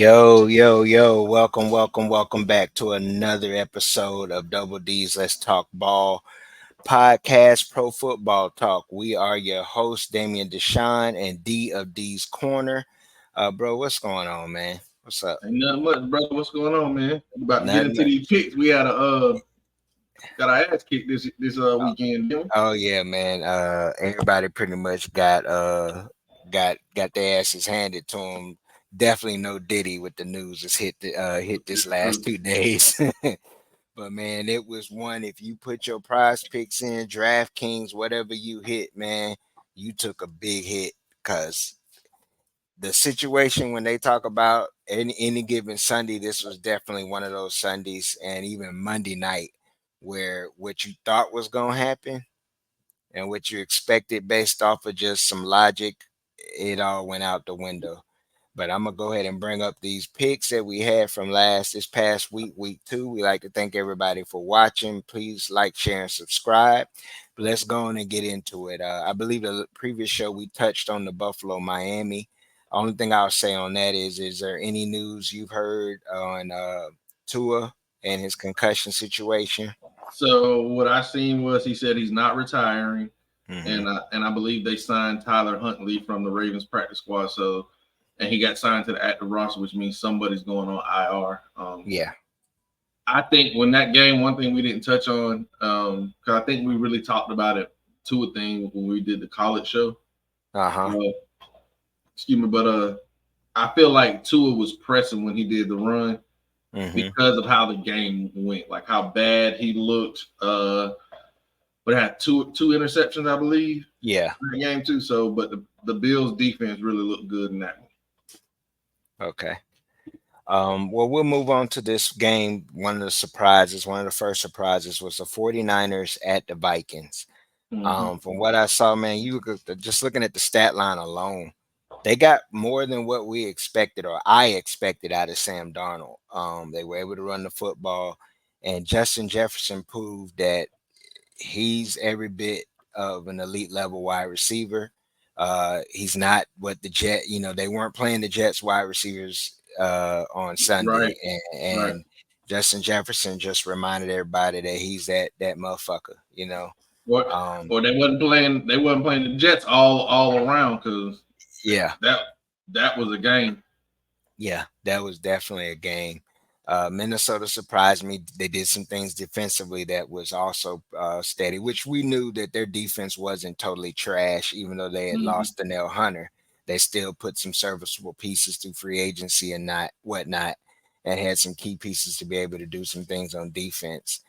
Yo, welcome back to another episode of Double D's Let's Talk Ball podcast, Pro Football Talk. We are your hosts, Damian Deshawn and D of D's Corner. Bro, what's going on, man? What's up? Ain't nothing much, brother. What's going on, man? We about to get Nothing. into these picks. We had a got our ass kicked this weekend, didn't Oh yeah, man. Everybody pretty much got their asses handed to them. Definitely no Diddy with the news that's hit we? this It's true. last 2 days. But man, it was one. If you put your prize picks in, DraftKings, whatever you hit, man, you took a big hit because the situation when they talk about any given Sunday, this was definitely one of those Sundays, and even Monday night, where what you thought was gonna happen and what you expected based off of just some logic, it all went out the window. But I'm gonna go ahead and bring up these picks that we had from this past week, week 2. We like to thank everybody for watching. Please like, share, and subscribe. But let's go on and get into it. I believe the previous show we touched on the Buffalo Miami. Only thing I'll say on that is there any news you've heard on Tua and his concussion situation? So what I seen was he said he's not retiring, Hmm. and I believe they signed Tyler Huntley from the Ravens practice squad. So and he got signed to the active roster, which means somebody's going on IR. Yeah. I think when that game, one thing we didn't touch on, because I think we really talked about it Tua thing when we did the college show. Uh huh. Uh, excuse me, but I feel like Tua was pressing when he did the run Hmm. because of how the game went, like how bad he looked. But it had two interceptions, I believe, Yeah. in the game too. So, but the Bills defense really looked good in that one. Okay. Well, we'll move on to this game. One of the first surprises was the 49ers at the Vikings. Mm-hmm. From what I saw, man, just looking at the stat line alone, they got more than what we expected or I expected out of Sam Darnold. They were able to run the football, and Justin Jefferson proved that he's every bit of an elite level wide receiver. He's not what they weren't playing the Jets wide receivers on Right, Sunday, right. and Justin Jefferson just reminded everybody that he's that motherfucker. Or Um, or they wasn't playing the Jets all around because yeah, that that was a game. yeah, that was definitely a game. Minnesota surprised me. They did some things defensively that was also steady, which we knew that their defense wasn't totally trash, even though they had Mm-hmm. lost Danielle Hunter. They still put some serviceable pieces through free agency and not whatnot, and had some key pieces to be able to do some things on defense.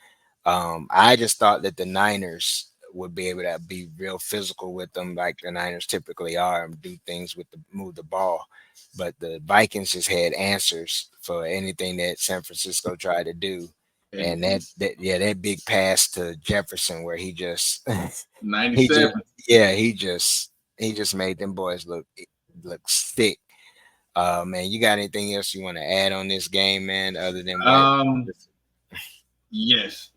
I just thought that the Niners would be able to be real physical with them, like the Niners typically are, and do things with the move the ball. But the Vikings just had answers for anything that San Francisco tried to do. And And that big pass to Jefferson where he just he just 97. yeah, he just made them boys look sick. Man, you got anything else you want to add on this game, man, other than what Um, yes,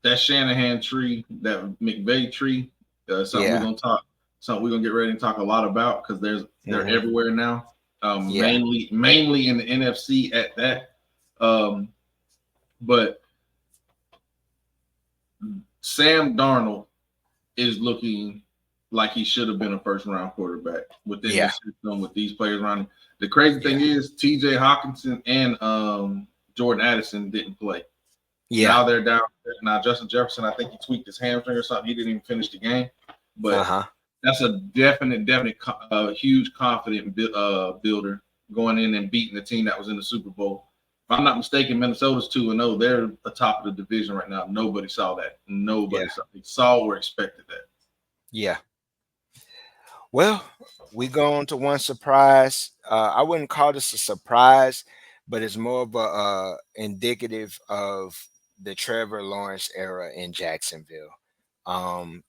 that Shanahan tree, that McVay tree, something we're yeah. gonna talk, something we're gonna get ready to talk a lot about because they're Hmm. everywhere now. Yeah. Mainly in the NFC at that. Um, but Sam Darnold is looking like he should have been a first round quarterback within Yeah. this system with these players around. The crazy Yeah. thing is T.J. Hawkinson and Jordan Addison didn't play. Yeah. Now they're down. Now Justin Jefferson, I think he tweaked his hamstring or something. He didn't even finish the game, but Uh-huh. that's a definite, huge confident builder going in and beating the team that was in the Super Bowl. If I'm not mistaken, Minnesota's 2-0. They're atop of the division right now. Nobody saw that. Yeah. Nobody saw or expected that. Yeah. Well, we go on to one surprise. I wouldn't call this a surprise, but it's more of a indicative of the Trevor Lawrence era in Jacksonville. Um,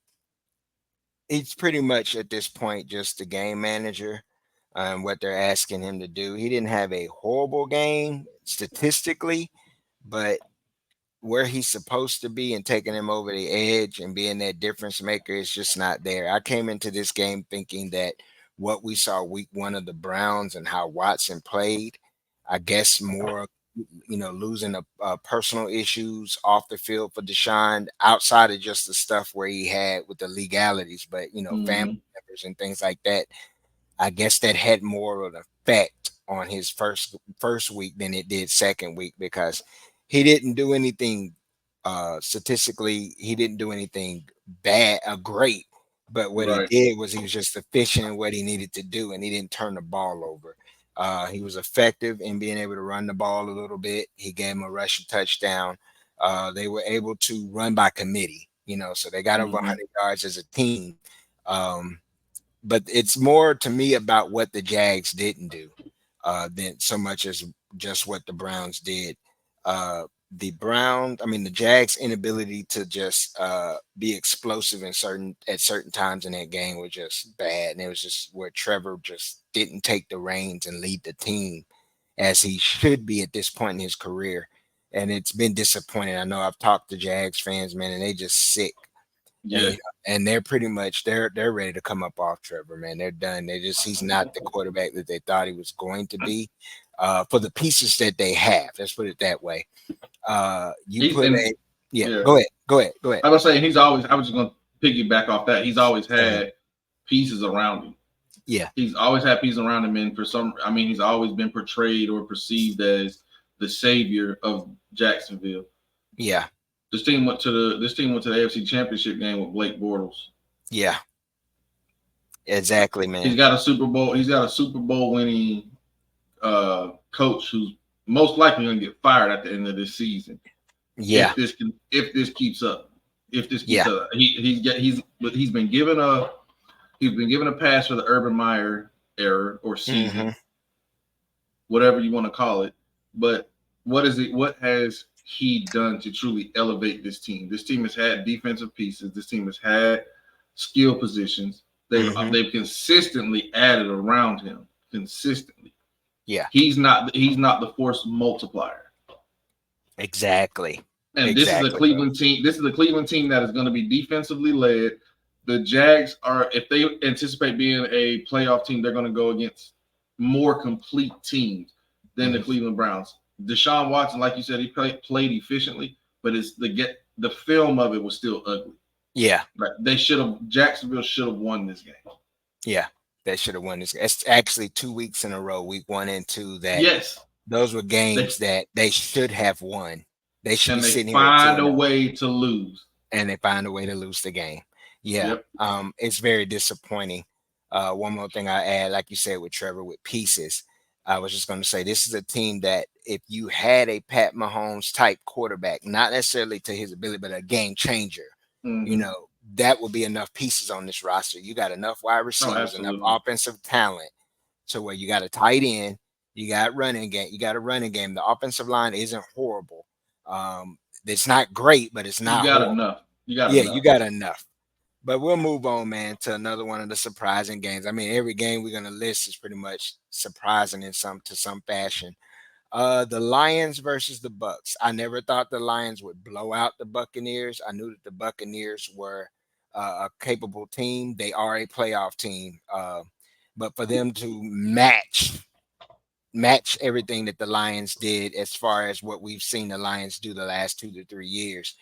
he's pretty much at this point just the game manager and what they're asking him to do. He didn't have a horrible game statistically, but where he's supposed to be and taking him over the edge and being that difference maker is just not there. I came into this game thinking that what we saw week 1 of the Browns and how Watson played, I guess more, losing personal issues off the field for Deshaun outside of just the stuff where he had with the legalities, but family Hmm. members and things like that. I guess that had more of an effect on his first week than it did second week because he didn't do anything statistically. He didn't do anything bad, great. But what he Right. did was he was just efficient in what he needed to do, and he didn't turn the ball over. He was effective in being able to run the ball a little bit. He gave him a rushing touchdown. They were able to run by committee, so they got over Hmm. 100 yards as a team. Um, but it's more to me about what the Jags didn't do than so much as just what the Browns did. The Jags' inability to just be explosive at certain times in that game was just bad, and it was just where Trevor just didn't take the reins and lead the team as he should be at this point in his career. And it's been disappointing. I know I've talked to Jags fans, man, and they just sick and Yeah. and they're pretty much they're ready to come up off Trevor, man. They're done. He's not the quarterback that they thought he was going to be. For the pieces that they have, let's put it that way. You He's put and a Yeah. yeah. Go ahead. I was saying he's always. I was just going to piggyback off that. He's always Uh, had pieces around him. yeah, He's always had pieces around him, and he's always been portrayed or perceived as the savior of Jacksonville. yeah, This team went to the AFC Championship game with Blake Bortles. yeah, exactly, He's man. got a Super Bowl. He's got a Super Bowl winning coach who's most likely going to get fired at the end of this season Yeah, if this keeps up. If this keeps yeah, up, he's been given a pass for the Urban Meyer error or hmm season, whatever you want to call it. But what is it? What has he done to truly elevate this team? This team has had defensive pieces. This team has had skill positions. hmm They've consistently added around him consistently. yeah, He's not the force multiplier. exactly, And this is a exactly, bro. Cleveland team. This is a Cleveland team that is going to be defensively led. The Jags are, if they anticipate being a playoff team, they're going to go against more complete teams than the Mhm. Cleveland Browns. Deshaun Watson, like you said, he played efficiently, but the film of it was still ugly. Yeah, Like Jacksonville should have won this game. yeah. They should have won this. It's actually 2 weeks in a row, week 1 and 2, that Yes, those were they games that they should have won. They should be and they sitting here at 2 find and a 0, way to lose. and they find a way to lose the game. Yeah, Yep. it's very disappointing. One more thing I add, like you said with Trevor, with pieces, I was just going to say this is a team that if you had a Pat Mahomes type quarterback, not necessarily to his ability, but a game changer, you Mm-hmm. know, that would be enough pieces on this roster. You got enough wide No, receivers, enough absolutely. offensive talent to where you got a tight end, you got running game, you got a running game. The offensive line isn't horrible. It's not great, but it's You not got horrible. enough. You got Yeah, you enough. got enough. But we'll move on, man, to another one of the surprising games. I mean, every game we're gonna list is pretty much surprising in some fashion. The Lions versus the Bucks. I never thought the Lions would blow out the Buccaneers. I knew that the Buccaneers were a capable team. They are a playoff team. But for them to match everything that the Lions did as far as what we've seen the Lions do the last 2 to 3 years.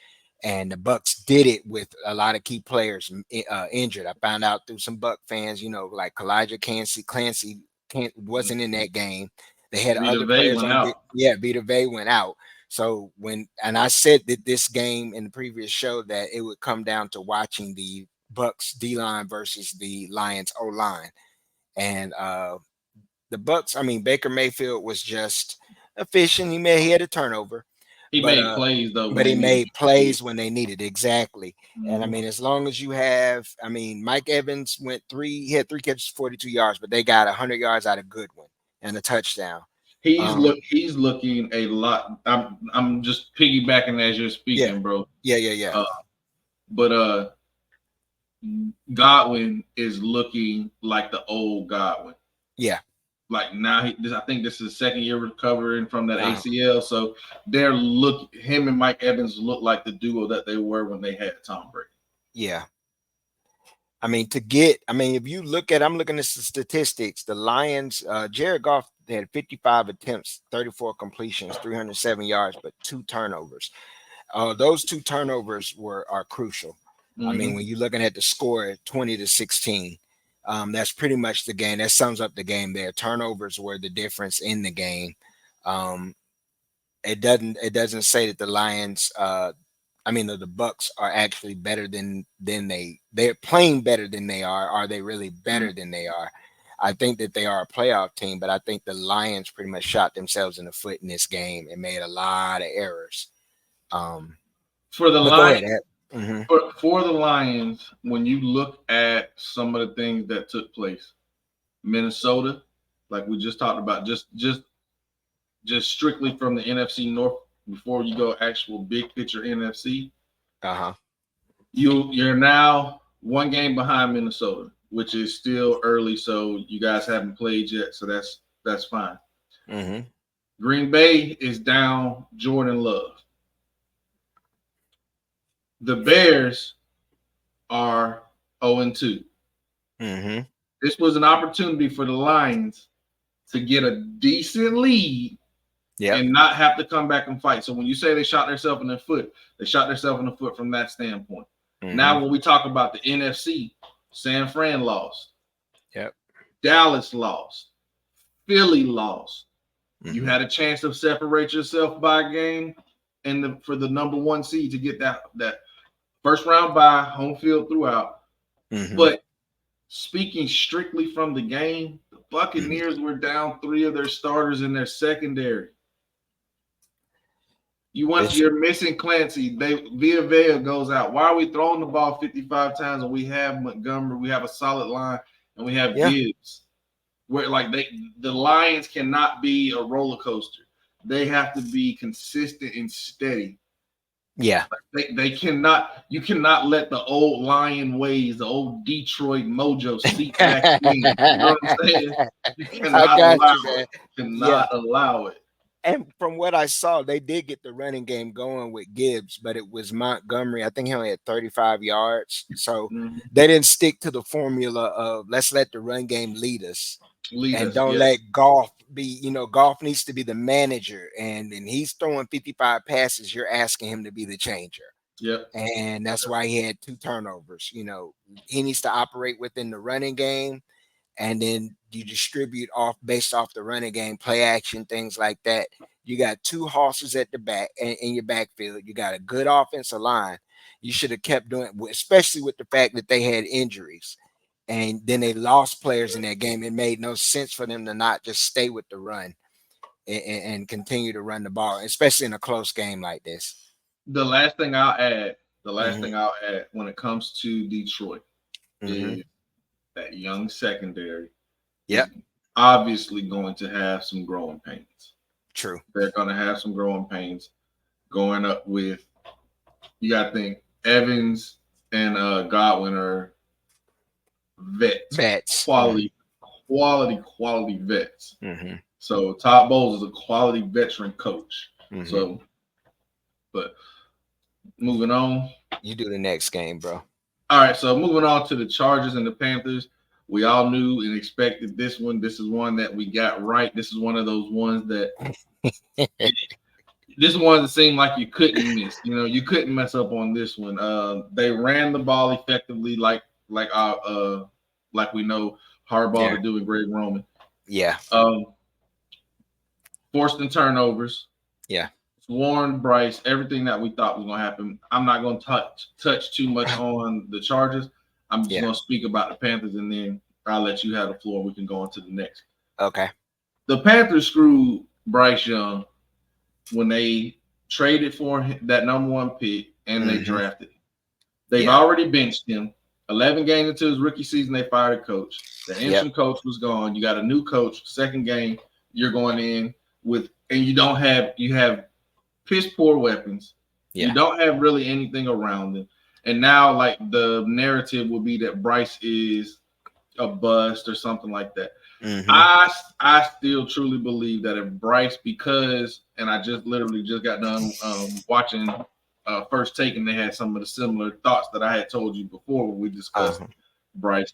And the Bucks did it with a lot of key players injured. I found out through some Buck fans, like Kalijah Clancy wasn't in that game. They had Vita other Vey players went on. out. Yeah, Vita Vey went out. So I said that this game in the previous show that it would come down to watching the Bucks D line versus the Lions O line, and the Bucks. I mean, Baker Mayfield was just efficient. He had a turnover, He but made plays though when but they he needed made him to. plays when they needed exactly. And I Mm-hmm. mean, as long as you have, Mike Evans he had 3 catches, 42 yards, but they got 100 yards out of Goodwin and a touchdown. Um, He's looking a lot. I'm just piggybacking as you're yeah, speaking, bro. yeah, Uh, but Godwin is looking like the old Godwin. yeah. Like now, I think this is his second year recovering from that Uh, ACL. So him and Mike Evans look like the duo that they were when they had Tom Brady. yeah. If you look at, I'm looking at the statistics. The Lions, Jared Goff They had 55 attempts, 34 completions, 307 yards, but 2 turnovers. Those 2 turnovers are crucial. I mean, Mhm. when you're looking at the score, 20-16, that's pretty much the game. That sums up the game there. Turnovers were the difference in the game. Um, it doesn't say that the Lions, I mean the Bucks are actually better than they're playing better than they are. Are they really Mhm. better than they are? I think that they are a playoff team, but I think the Lions pretty much shot themselves in the foot in this game and made a lot of errors. Um, For the but go Lions, ahead, Ed. Hmm. for the Lions, when you look at some of the things that took place, Minnesota, like we just talked about, just strictly from the NFC North before you go actual big picture NFC, Uh-huh. you're now one game behind Minnesota, which is still early, so you guys haven't played yet, so that's fine. Hmm. Green Bay is down Jordan Love. The Bears are 0-2. Hmm. This was an opportunity for the Lions to get a decent lead Yep. and not have to come back and fight. So when you say they shot themselves in the foot, they shot themselves in the foot from that standpoint. Hmm. Now, when we talk about the NFC, San Fran lost, Yep. Dallas lost, Philly lost. You Hmm. had a chance to separate yourself by a game and for the number one seed to get that first round bye, home field throughout. Hmm. But speaking strictly from the game, the Buccaneers were down 3 of their starters in their secondary. Listen. You're missing Clancy. Villa goes out. Why are we throwing the ball 55 times and we have Montgomery, we have a solid line, and we have Yeah. Gibbs? Where like the Lions cannot be a roller coaster. They have to be consistent and steady. Yeah. They cannot. You cannot let the old Lion ways, the old Detroit mojo, seep back in. You know what I'm saying? You I cannot got allow you, it. man. Yeah. Cannot allow it. And from what I saw, they did get the running game going with Gibbs, but it was Montgomery. I think he only had 35 yards. So Mhm. they didn't stick to the formula of let's let the run game lead us Lead and us, don't yes. let Golf be, Golf needs to be the manager. And he's throwing 55 passes. You're asking him to be the changer. Yep. And that's why he had 2 turnovers. He needs to operate within the running game, and then you distribute off based off the running game, play action, things like that. You got 2 horses at the back in your backfield. You got a good offensive line. You should have kept doing, especially with the fact that they had injuries, and then they lost players in that game. It made no sense for them to not just stay with the run and continue to run the ball, especially in a close game like this. The last thing I'll add, Hmm. when it comes to Detroit Hmm. is that young secondary Yep. is obviously going to have some growing pains. True. They're going to have some growing pains going up with, you got to think, Evans and Godwin are vets, Bats. quality vets. Hmm. So Todd Bowles is a quality veteran coach. Hmm. So, but moving on. You do the next game, bro. All right, so moving on to the Chargers and the Panthers. We all knew and expected this one. This is one that we got right. This is one of those ones that this one that seemed like you couldn't miss. You couldn't mess up on this one. They ran the ball effectively, like we know Harbaugh Yeah. to do in Greg Roman. Yeah. Um, Forced in turnovers. Yeah. Warren Bryce, everything that we thought was going to happen. I'm not going to touch too much on the Chargers. I'm just Yeah. going to speak about the Panthers, and then I'll let you have the floor. We can go on to the next. Okay. The Panthers screwed Bryce Young when they traded for that number one pick and they drafted. They've already benched him. 11 games into his rookie season, they fired a coach. The interim coach was gone. You got a new coach. Second game, you're going in with, and you have piss poor weapons. Yeah. You don't have really anything around them. And now, like, the narrative will be that Bryce is a bust or something like that. I still truly believe that if Bryce, and I just literally just got done watching First Take, and they had some of the similar thoughts that I had told you before when we discussed Bryce.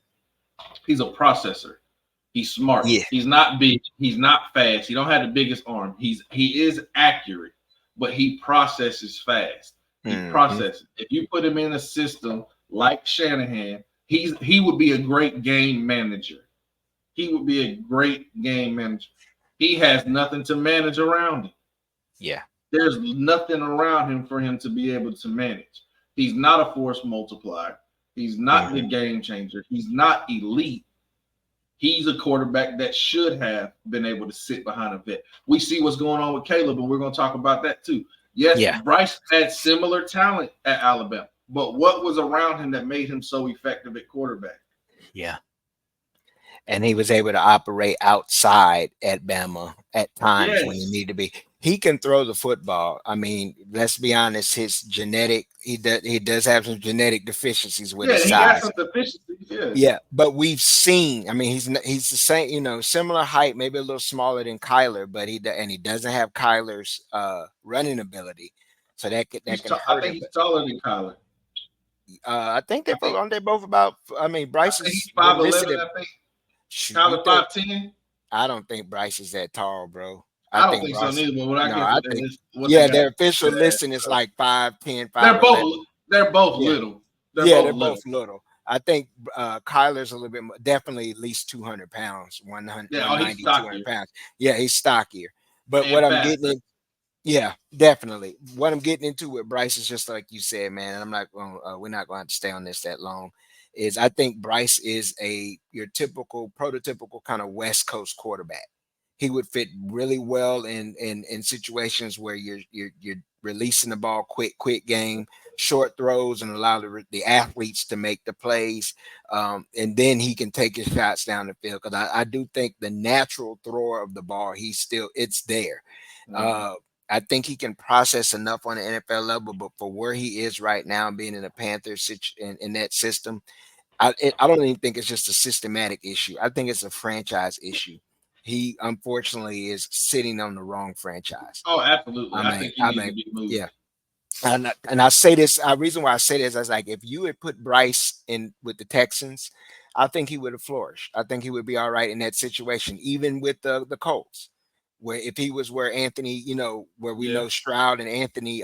He's a processor. He's smart. Yeah. He's not big. He's not fast. He don't have the biggest arm. He is accurate, but he processes fast. He Hmm. processes. If you put him in a system like Shanahan, he would be a great game manager. He would be a great game manager. He has nothing to manage around him. Yeah. There's nothing around him for him to be able to manage. He's not a force multiplier. He's not the Hmm. game changer. He's not elite. He's a quarterback that should have been able to sit behind a vet. We see what's going on with Caleb, and we're going to talk about that too. Yes, Yeah. Bryce had similar talent at Alabama, but what was around him that made him so effective at quarterback? Yeah. And he was able to operate outside at Bama at times when he Yes. needed to be. He can throw the football. I mean, let's be honest, his genetic he does have some genetic deficiencies with Yeah, his he got size. some deficiencies. Yeah. Yeah, but we've seen. I mean, he's the same. Similar height, maybe a little smaller than Kyler, but he doesn't have Kyler's running ability, so that can I hurt think him. he's But taller than Kyler. I think I think aren't they both about. I mean, I Bryce think he's is they're listed 5'11". at. I think Shoot, you Kyler think? 5'10". I don't think Bryce is that tall, bro. I I don't think think so Bryce. neither. But when I No, get I to that, think. it's what they Yeah, got. their official listing is like 5'10", They're 5'11". both they're both Yeah, little. They're yeah, both they're little. both little. I think Kyler's a little bit more, definitely at least 200 pounds, 100, Yeah, oh, he's 190, 200 stockier pounds. Yeah, he's stockier. But and what I'm getting faster. in, yeah, definitely. What I'm getting into with Bryce is just like you said, man. And I'm not going. We're not going to stay on this that long. Is I think Bryce is your typical, prototypical kind of West Coast quarterback. He would fit really well in situations where you're releasing the ball quick game, short throws, and allow the athletes to make the plays. And then he can take his shots down the field because I do think the natural thrower of the ball, it's there. Mhm. Uh, I think he can process enough on the NFL level, but for where he is right now, being in the Panthers in that system, I don't even think it's just a systematic issue. I think it's a franchise issue. He unfortunately is sitting on the wrong franchise. Oh, absolutely. I I mean, think he I needs to mean, be moved. yeah. And I say this. Reason why I say this is like if you had put Bryce in with the Texans, I think he would have flourished. I think he would be all right in that situation, even with the Colts, where if he was where Anthony, where we Yeah, know Stroud and Anthony,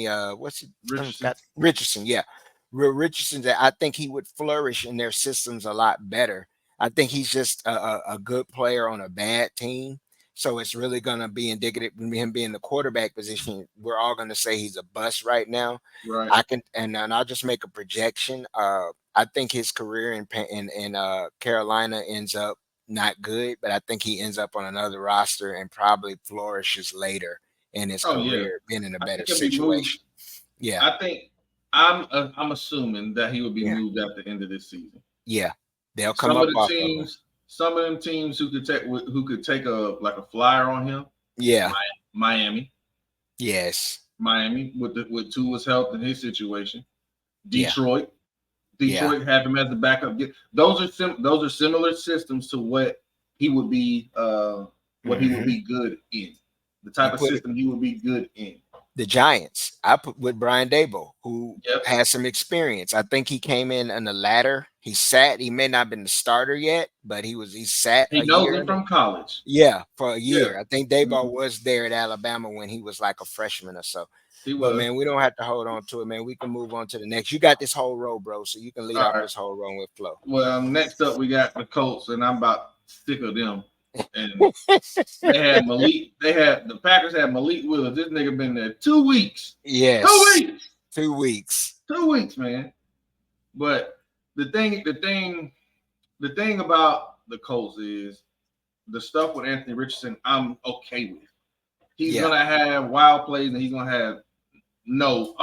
what's it? Richardson. Got Richardson, yeah, Real Richardson. That I think he would flourish in their systems a lot better. I think he's just a good player on a bad team. So it's really going to be indicative of him being the quarterback position. We're all going to say he's a bust right now. Right. I can, and I'll just make a projection. I think his career in Carolina ends up not good, but I think he ends up on another roster and probably flourishes later in his Oh yeah. career, being in a I better think he'll be moved. situation. Yeah, I think I'm assuming that he will be yeah, moved at the end of this season. yeah. They'll come Some of up the off of him. teams, some of them teams who could take a flyer on him. Yeah. Miami, Yes. Miami with Tua's health and his situation. Yeah. Detroit, Yeah. Detroit have him as the backup. Those are similar systems to what he would be Hmm. good in. The You type of put system he would be good in. the Giants. I put with Brian Dable, who Yep. has some experience. I think he came in on the ladder. He sat. He may not have been the starter yet, but he sat He a knows year. him from college. Yeah, for a Yeah. year. I think Dayball Mhm. was there at Alabama when he was like a freshman or so. He But was. man, we don't have to hold on to it, man. We can move on to the next. You got this whole row, bro, so you can lead All off right. this whole row with flow. Well, next up we got the Colts, and I'm about sick of them. And they had Malik. The Packers had Malik Willis. This nigga been there 2 weeks. Yes, 2 weeks. 2 weeks. 2 weeks, man. But the thing about the Colts is the stuff with Anthony Richardson. I'm okay with. He's Yeah. gonna have wild plays, and he's gonna have no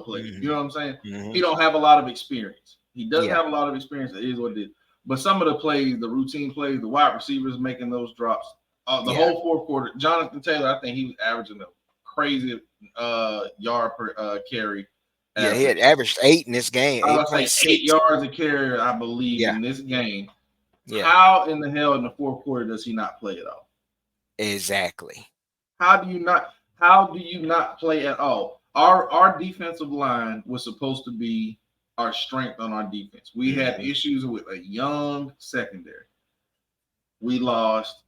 plays. Mhm. You know what I'm saying? Mhm. He don't have a lot of experience. He doesn't Yeah. have a lot of experience. It is what it is. But some of the plays, the routine plays, the wide receivers making those drops, the Yeah. whole fourth quarter. Jonathan Taylor, I think he was averaging a crazy yard per carry Yeah. He had average. averaged 8 in this game, I was saying 8 8.6. yards a carry, I believe, Yeah. in this game. Yeah. How in the hell in the fourth quarter does he not play at all? Exactly. How do you not play at all? Our defensive line was supposed to be our strength on our defense. We had Mhm. issues with a young secondary. we lost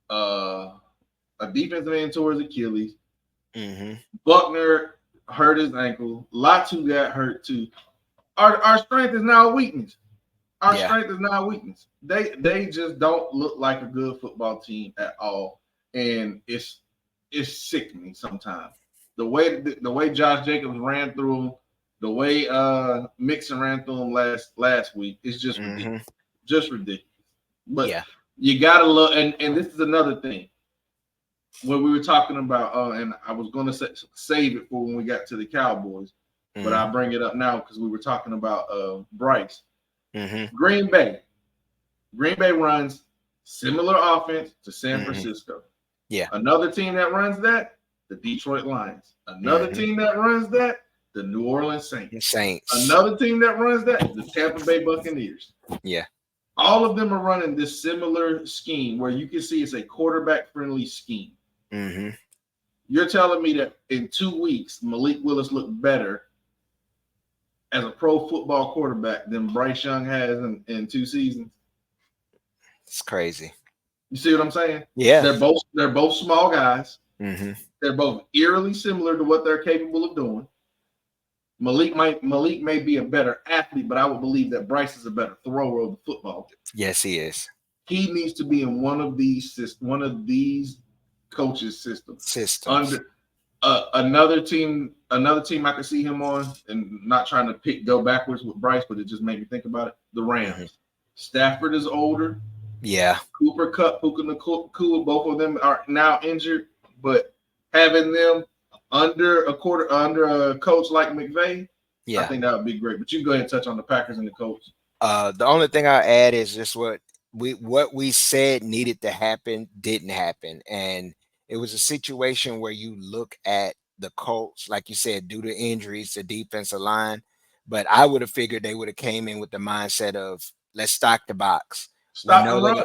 a defensive end towards Achilles. Mm-hmm. Buckner hurt his ankle. Latu got hurt too. Our strength is now a weakness. Our Yeah. strength is now a weakness. They just don't look like a good football team at all, and it's sickening sometimes. The way Josh Jacobs ran through them, the way Mixon ran through them last week, it's just Mm-hmm. ridiculous. Just ridiculous. But Yeah. you gotta look, and this is another thing. When we were talking about, and I was going to save it for when we got to the Cowboys, but I'll bring it up now because we were talking about Bryce. Mm-hmm. Green Bay runs similar offense to San Mm-hmm. Francisco. Yeah. Another team that runs that, the Detroit Lions. Another team that runs that, the New Orleans Saints. Another team that runs that, the Tampa Bay Buccaneers. Yeah. All of them are running this similar scheme where you can see it's a quarterback-friendly scheme. Mm-hmm. You're telling me that in 2 weeks, Malik Willis looked better as a pro football quarterback than Bryce Young has in 2 seasons? It's crazy. You see what I'm saying? Yeah. They're both small guys. Mm-hmm. They're both eerily similar to what they're capable of doing. Malik may be a better athlete, but I would believe that Bryce is a better thrower of the football. Yes, he is. He needs to be in one of these coaches' systems. Under another team I could see him on, and not trying to go backwards with Bryce, but it just made me think about it. The Rams. Mm-hmm. Stafford is older. Yeah. Cooper Kupp, Puka Nacua, both of them are now injured, but having them under a coach like McVay, yeah, I think that would be great. But you can go ahead and touch on the Packers and the coach. The only thing I'll add is just what we said needed to happen didn't happen, and it was a situation where you look at the Colts, like you said, due to injuries, the defensive line. But I would have figured they would have came in with the mindset of let's stock the box. Stop and run.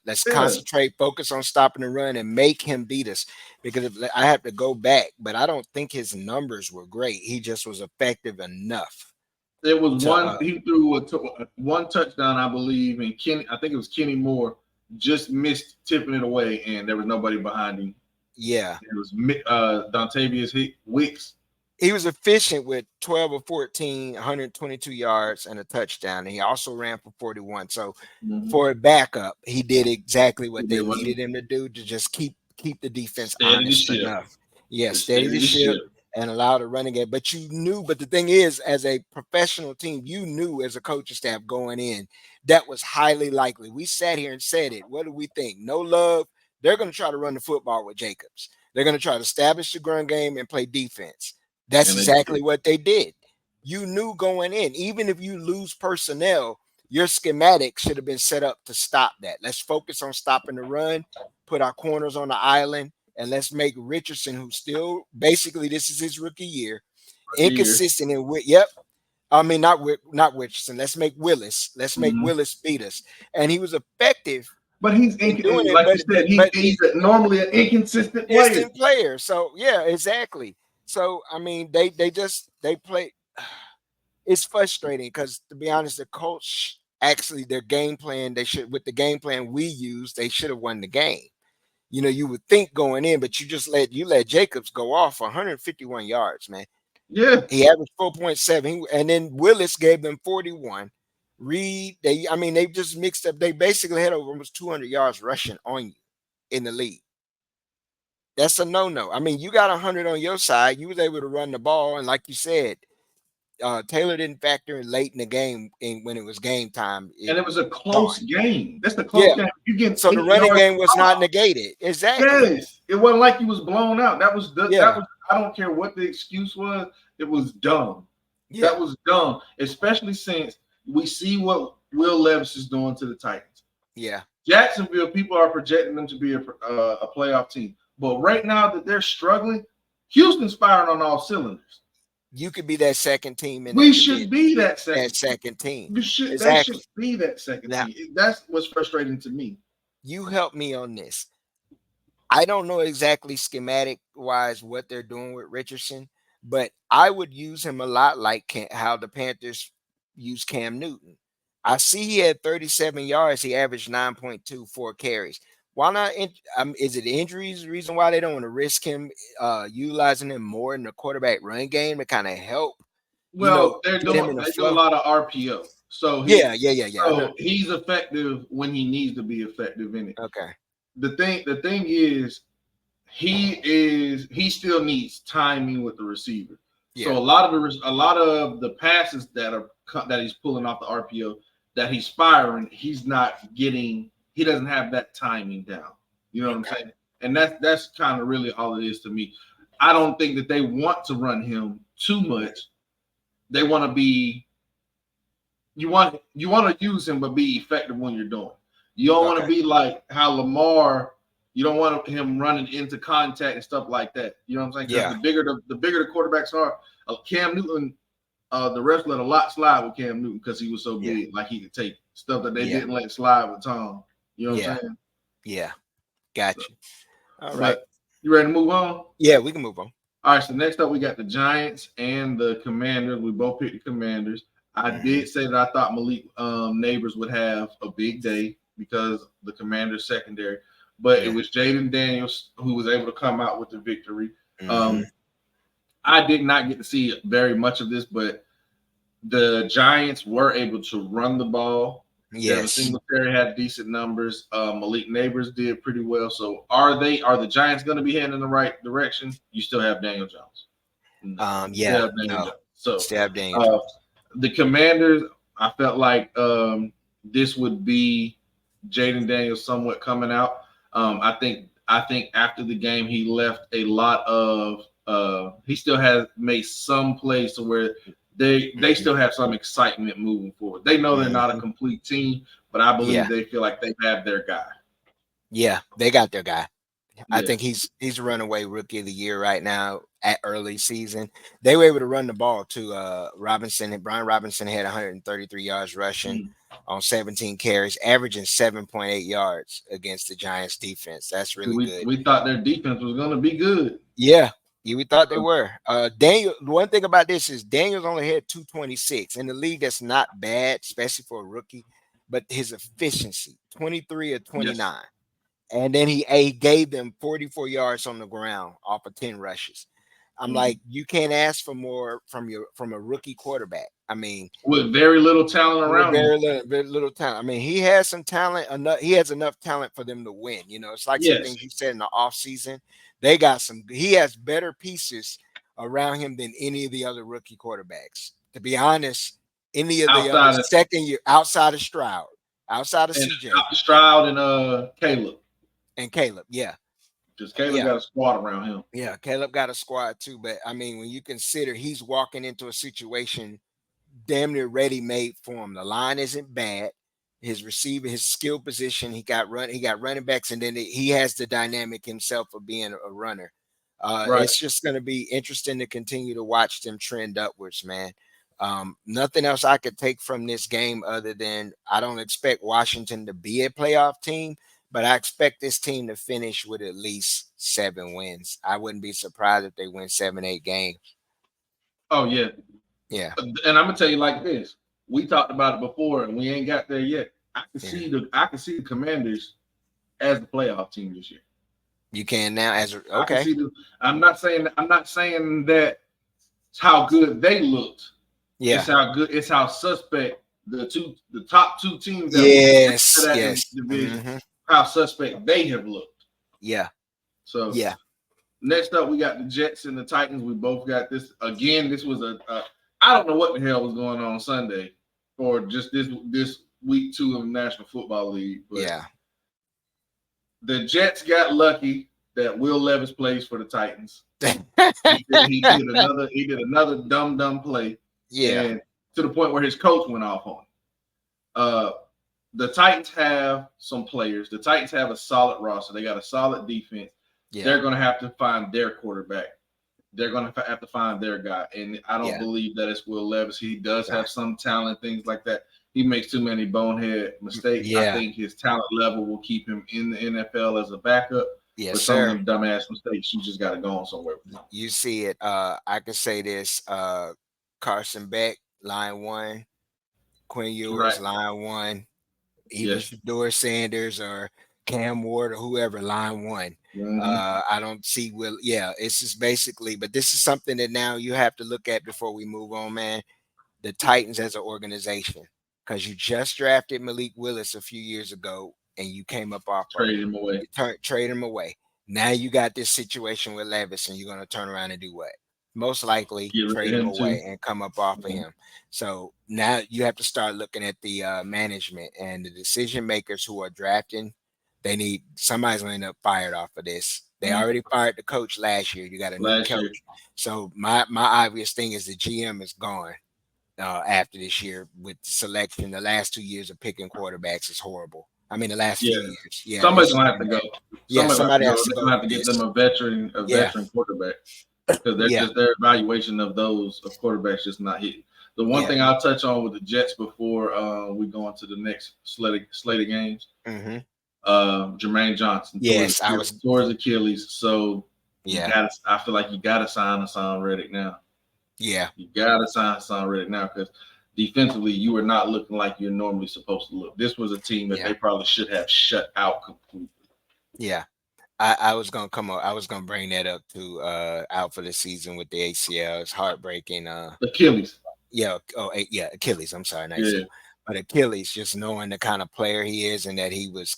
Let's concentrate, focus on stopping the run and make him beat us. Because I have to go back, but I don't think his numbers were great. He just was effective enough. There was he threw one touchdown, I believe, and I think it was Kenny Moore just missed tipping it away, and there was nobody behind him. Yeah. It was Dontavius Wicks. He was efficient with 12 or 14, 122 yards and a touchdown. And he also ran for 41. So for a backup, he did exactly what they needed him to do, to just keep the defense honest enough. Yeah, steady the ship and allow the running game. But you knew, but the thing is, as a professional team, you knew as a coaching staff going in, that was highly likely. We sat here and said it. What do we think? No love. They're going to try to run the football with Jacobs. They're going to try to establish the ground game and play defense. That's exactly what they did. You knew going in, even if you lose personnel, your schematic should have been set up to stop that. Let's focus on stopping the run, put our corners on the island, and let's make Richardson, who still basically this is his rookie year, inconsistent in not Richardson. Let's make Willis. Let's make Willis beat us. And he was effective. But he's doing it, like you said, he's normally an inconsistent player. So yeah, exactly. So I mean, they play. It's frustrating because, to be honest, the Colts actually their game plan with the game plan we used, they should have won the game. You know, you would think going in, but you let Jacobs go off 151 yards, man. Yeah, he averaged 4.7, and then Willis gave them 41. Reed, they just mixed up. They basically had over almost 200 yards rushing on you in the league. That's a no-no. I mean, you got 100 on your side. You was able to run the ball, and like you said, Taylor didn't factor in late in the game when it was game time. And it was a close game. That's the close game. So the running game was not negated. Exactly. Yes. It wasn't like he was blown out. That was I don't care what the excuse was. It was dumb. Yeah. That was dumb, especially since we see what Will Levis is doing to the Titans. Yeah. Jacksonville, people are projecting them to be a playoff team. But right now that they're struggling, Houston's firing on all cylinders. You could be that second team. We should be that second team. They should be that second team. That's what's frustrating to me. You help me on this. I don't know exactly schematic-wise what they're doing with Richardson, but I would use him a lot like how the Panthers use Cam Newton. I see he had 37 yards. He averaged 9.24 carries. Why not? Is it injuries? The reason why they don't want to risk him utilizing him more in the quarterback run game to kind of help, Well, get him in the they do a flow. lot of RPO, so Yeah. I know. he's effective when he needs to be effective in it. Okay. The thing is, he still needs timing with the receiver. Yeah. So a lot of the passes that he's pulling off the RPO that he's firing, he's not getting. He doesn't have that timing down. You know what I'm saying? And that's kind of really all it is to me. I don't think that they want to run him too much. They want to be. You want to use him, but be effective when you're doing. You don't want to be like how Lamar. You don't want him running into contact and stuff like that. You know what I'm saying? Yeah. The bigger the quarterbacks are, Cam Newton, the refs let a lot slide with Cam Newton because he was so big. Like he could take stuff that they didn't let slide with Tom. You know what I'm saying? Yeah. Gotcha. So, All right. You ready to move on? Yeah, we can move on. All right. So next up, we got the Giants and the Commanders. We both picked the Commanders. I did say that I thought Malik Neighbors would have a big day because the Commanders secondary, but it was Jaden Daniels who was able to come out with the victory. I did not get to see very much of this, but the Giants were able to run the ball. Yes. Singletary had decent numbers. Malik Neighbors did pretty well. So are the Giants going to be heading in the right direction? You still have Daniel Jones. So still have Daniel Jones. The Commanders, I felt like this would be Jaden Daniels somewhat coming out. I think after the game he left a lot of he still has made some plays to where they still have some excitement moving forward. They know they're not a complete team, but I believe they feel like they have their guy. Yeah, they got their guy. I think he's a runaway rookie of the year right now at early season. They were able to run the ball too. Brian Robinson had 133 yards rushing on 17 carries, averaging 7.8 yards against the Giants defense. That's really good. We thought their defense was going to be good. Yeah, we thought they were. Daniel, one thing about this is Daniels only had 226 in the league. That's not bad, especially for a rookie, but his efficiency, 23 of 29. Yes. And then he gave them 44 yards on the ground off of 10 rushes. I'm like, you can't ask for more from a rookie quarterback. I mean, with very little talent around very little talent. I mean, he has some talent. He has enough talent for them to win. It's like some things you said in the offseason. They got some. He has better pieces around him than any of the other rookie quarterbacks. To be honest, any of the other second year outside of Stroud, outside of CJ, Stroud and Caleb. And Caleb, yeah. Because Caleb got a squad around him. Yeah, Caleb got a squad too. But I mean, when you consider he's walking into a situation damn near ready-made for him. The line isn't bad. His receiver, his skill position, he got running backs, and then he has the dynamic himself of being a runner. It's just going to be interesting to continue to watch them trend upwards, man. Nothing else I could take from this game other than I don't expect Washington to be a playoff team. But I expect this team to finish with at least 7 wins. I wouldn't be surprised if they win 7-8 games. Oh, yeah. Yeah. And I'm going to tell you like this. We talked about it before, and we ain't got there yet. I can see the Commanders as the playoff team this year. You can now okay. I'm not saying that it's how good they looked. Yeah. It's how suspect the top two teams that division. How suspect they have looked. Yeah. So next up we got the Jets and the Titans. We both got this again. This was I don't know what the hell was going on Sunday or just this week 2 of the National Football League. But the Jets got lucky that Will Levis plays for the Titans. he did another dumb play. Yeah. And to the point where his coach went off on him. The Titans have some players. The Titans have a solid roster. They got a solid defense. Yeah. They're going to have to find their quarterback. They're going to have to find their guy. And I don't believe that it's Will Levis. He does have some talent, things like that. He makes too many bonehead mistakes. I think his talent level will keep him in the NFL as a backup. Yes, but some of them dumbass mistakes, you just got to go on somewhere with them. You see it. I can say this. Carson Beck, line 1. Quinn Ewers, Right. line one. Even Yes. Shador Sanders or Cam Ward or whoever, line one. Mhm. I don't see Will. Yeah, it's just basically, but this is something that now you have to look at before we move on, man. The Titans as an organization, because you just drafted Malik Willis a few years ago and you came up off of Trade him. him away. You trade him away. Now you got this situation with Levis, and you're going to turn around and do what? Most likely Get rid trade of him him too. away and come up off of Mhm. him. So now you have to start looking at the management and the decision makers who are drafting. They need somebody's going to end up fired off of this. They Mhm. already fired the coach last year. You got a new Last year. coach. So my obvious thing is the GM is gone after this year with the selection. The last 2 years of picking quarterbacks is horrible. I mean, the last Yeah. few years. Yeah, Somebody's it's gonna have to been go. bad. Yeah, Somebody's gonna have to somebody go. has to They're go gonna have with to get them this. a Yeah, veteran quarterback because they're yeah, just their evaluation of those of quarterbacks just not hitting. The one yeah. thing I'll touch on with the Jets before we go into the next slate of games, hmm Jermaine Johnson Yes, I was. towards Achilles. So Yeah, I feel like you gotta sign Hassan Reddick now. yeah, You gotta sign Hassan Reddick now because defensively you are not looking like you're normally supposed to look. This was a team that yeah, they probably should have shut out completely. yeah. I was gonna come up. I was gonna bring that up to out for the season with the ACL. It's heartbreaking. Achilles. Yeah. Oh, yeah. Achilles. I'm sorry, not Yeah. ACL, but Achilles. Just knowing the kind of player he is and that he was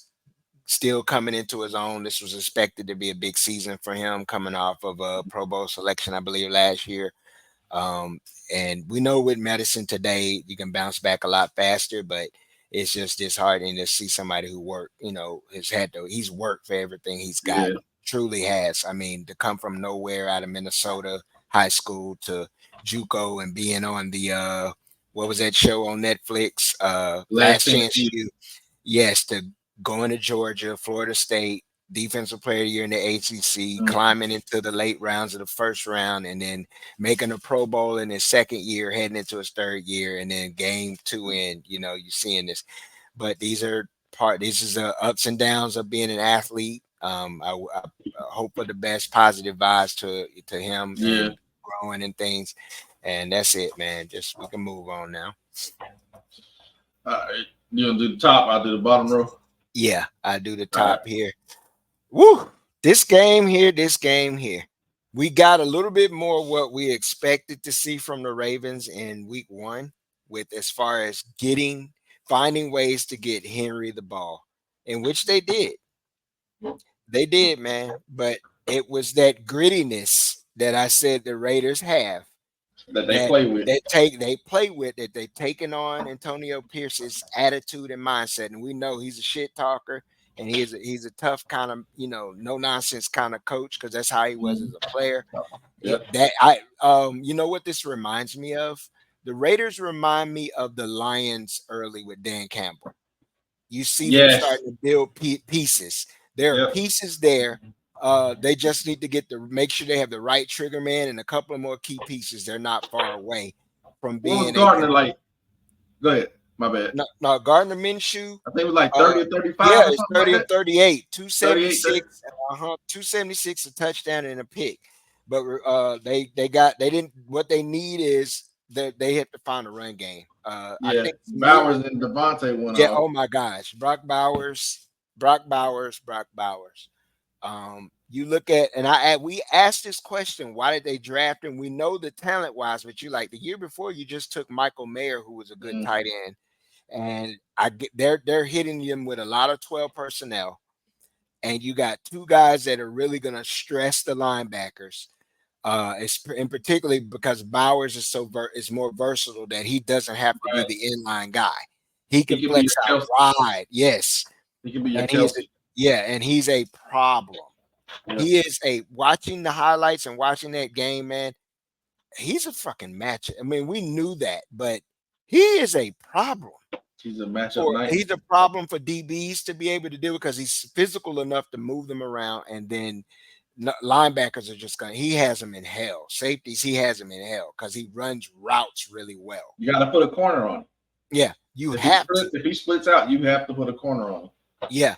still coming into his own. This was expected to be a big season for him, coming off of a Pro Bowl selection, I believe, last year. Um, and we know with medicine today, you can bounce back a lot faster, but it's just disheartening to see somebody who he's worked for everything he's got, Yeah. truly has. I mean, to come from nowhere out of Minnesota high school to JUCO and being on the what was that show on Netflix? Last Last Chance Chance U. U. Yes, to going to Georgia, Florida State, defensive player of the year in the ACC, climbing into the late rounds of the first round, and then making a Pro Bowl in his second year, heading into his third year, and then game two in. You're seeing this, but these is the ups and downs of being an athlete. I hope for the best, positive vibes to him Yeah. and growing and things, and that's it, man. Just we can move on now. You gonna do the top? I'll do the bottom row. Yeah, I do the All right. top here. Woo! This game here. We got a little bit more what we expected to see from the Ravens in week one, with as far as finding ways to get Henry the ball, in which they did. They did, man. But it was that grittiness that I said the Raiders have That they that play with. they play with, that they've taken on Antonio Pierce's attitude and mindset. And we know he's a shit talker and he's a tough kind of, no nonsense kind of coach, because that's how he was as a player. Yeah. You know what this reminds me of? The Raiders remind me of the Lions early with Dan Campbell. You see them Yes. starting to build pieces. There are Yep. pieces there. They just need to make sure they have the right trigger man and a couple of more key pieces. They're not far away from What was being a Gardner like? Go ahead. My bad. no, Gardner Minshew. I think it was like 30 or 35 Yeah, or it's something 30 like and that. 38, 38, 276, 276, a touchdown and a pick. But they didn't. What they need is that they have to find a run game. I Yeah. think Bowers and Devontae went yeah. off. Oh my gosh, Brock Bowers. You look at, and we asked this question: why did they draft him? We know the talent wise, but the year before you just took Michael Mayer, who was a good tight end, and they're hitting him with a lot of 12 personnel, and you got two guys that are really going to stress the linebackers. In particularly because Bowers is more versatile, that he doesn't have to be Right. the inline guy. He can be flex your out Kelsey. wide. Yes. He can be your And Kelsey. and he's a problem. Yeah. He is watching the highlights and watching that game, man. He's a fucking match. I mean, we knew that, but he is a problem. He's a matchup night. He's a problem for DBs to be able to do it, because he's physical enough to move them around, and then linebackers are just he has them in hell. Safeties, he has them in hell because he runs routes really well. You got to put a corner on him. Yeah, if he splits out, you have to put a corner on him. Yeah,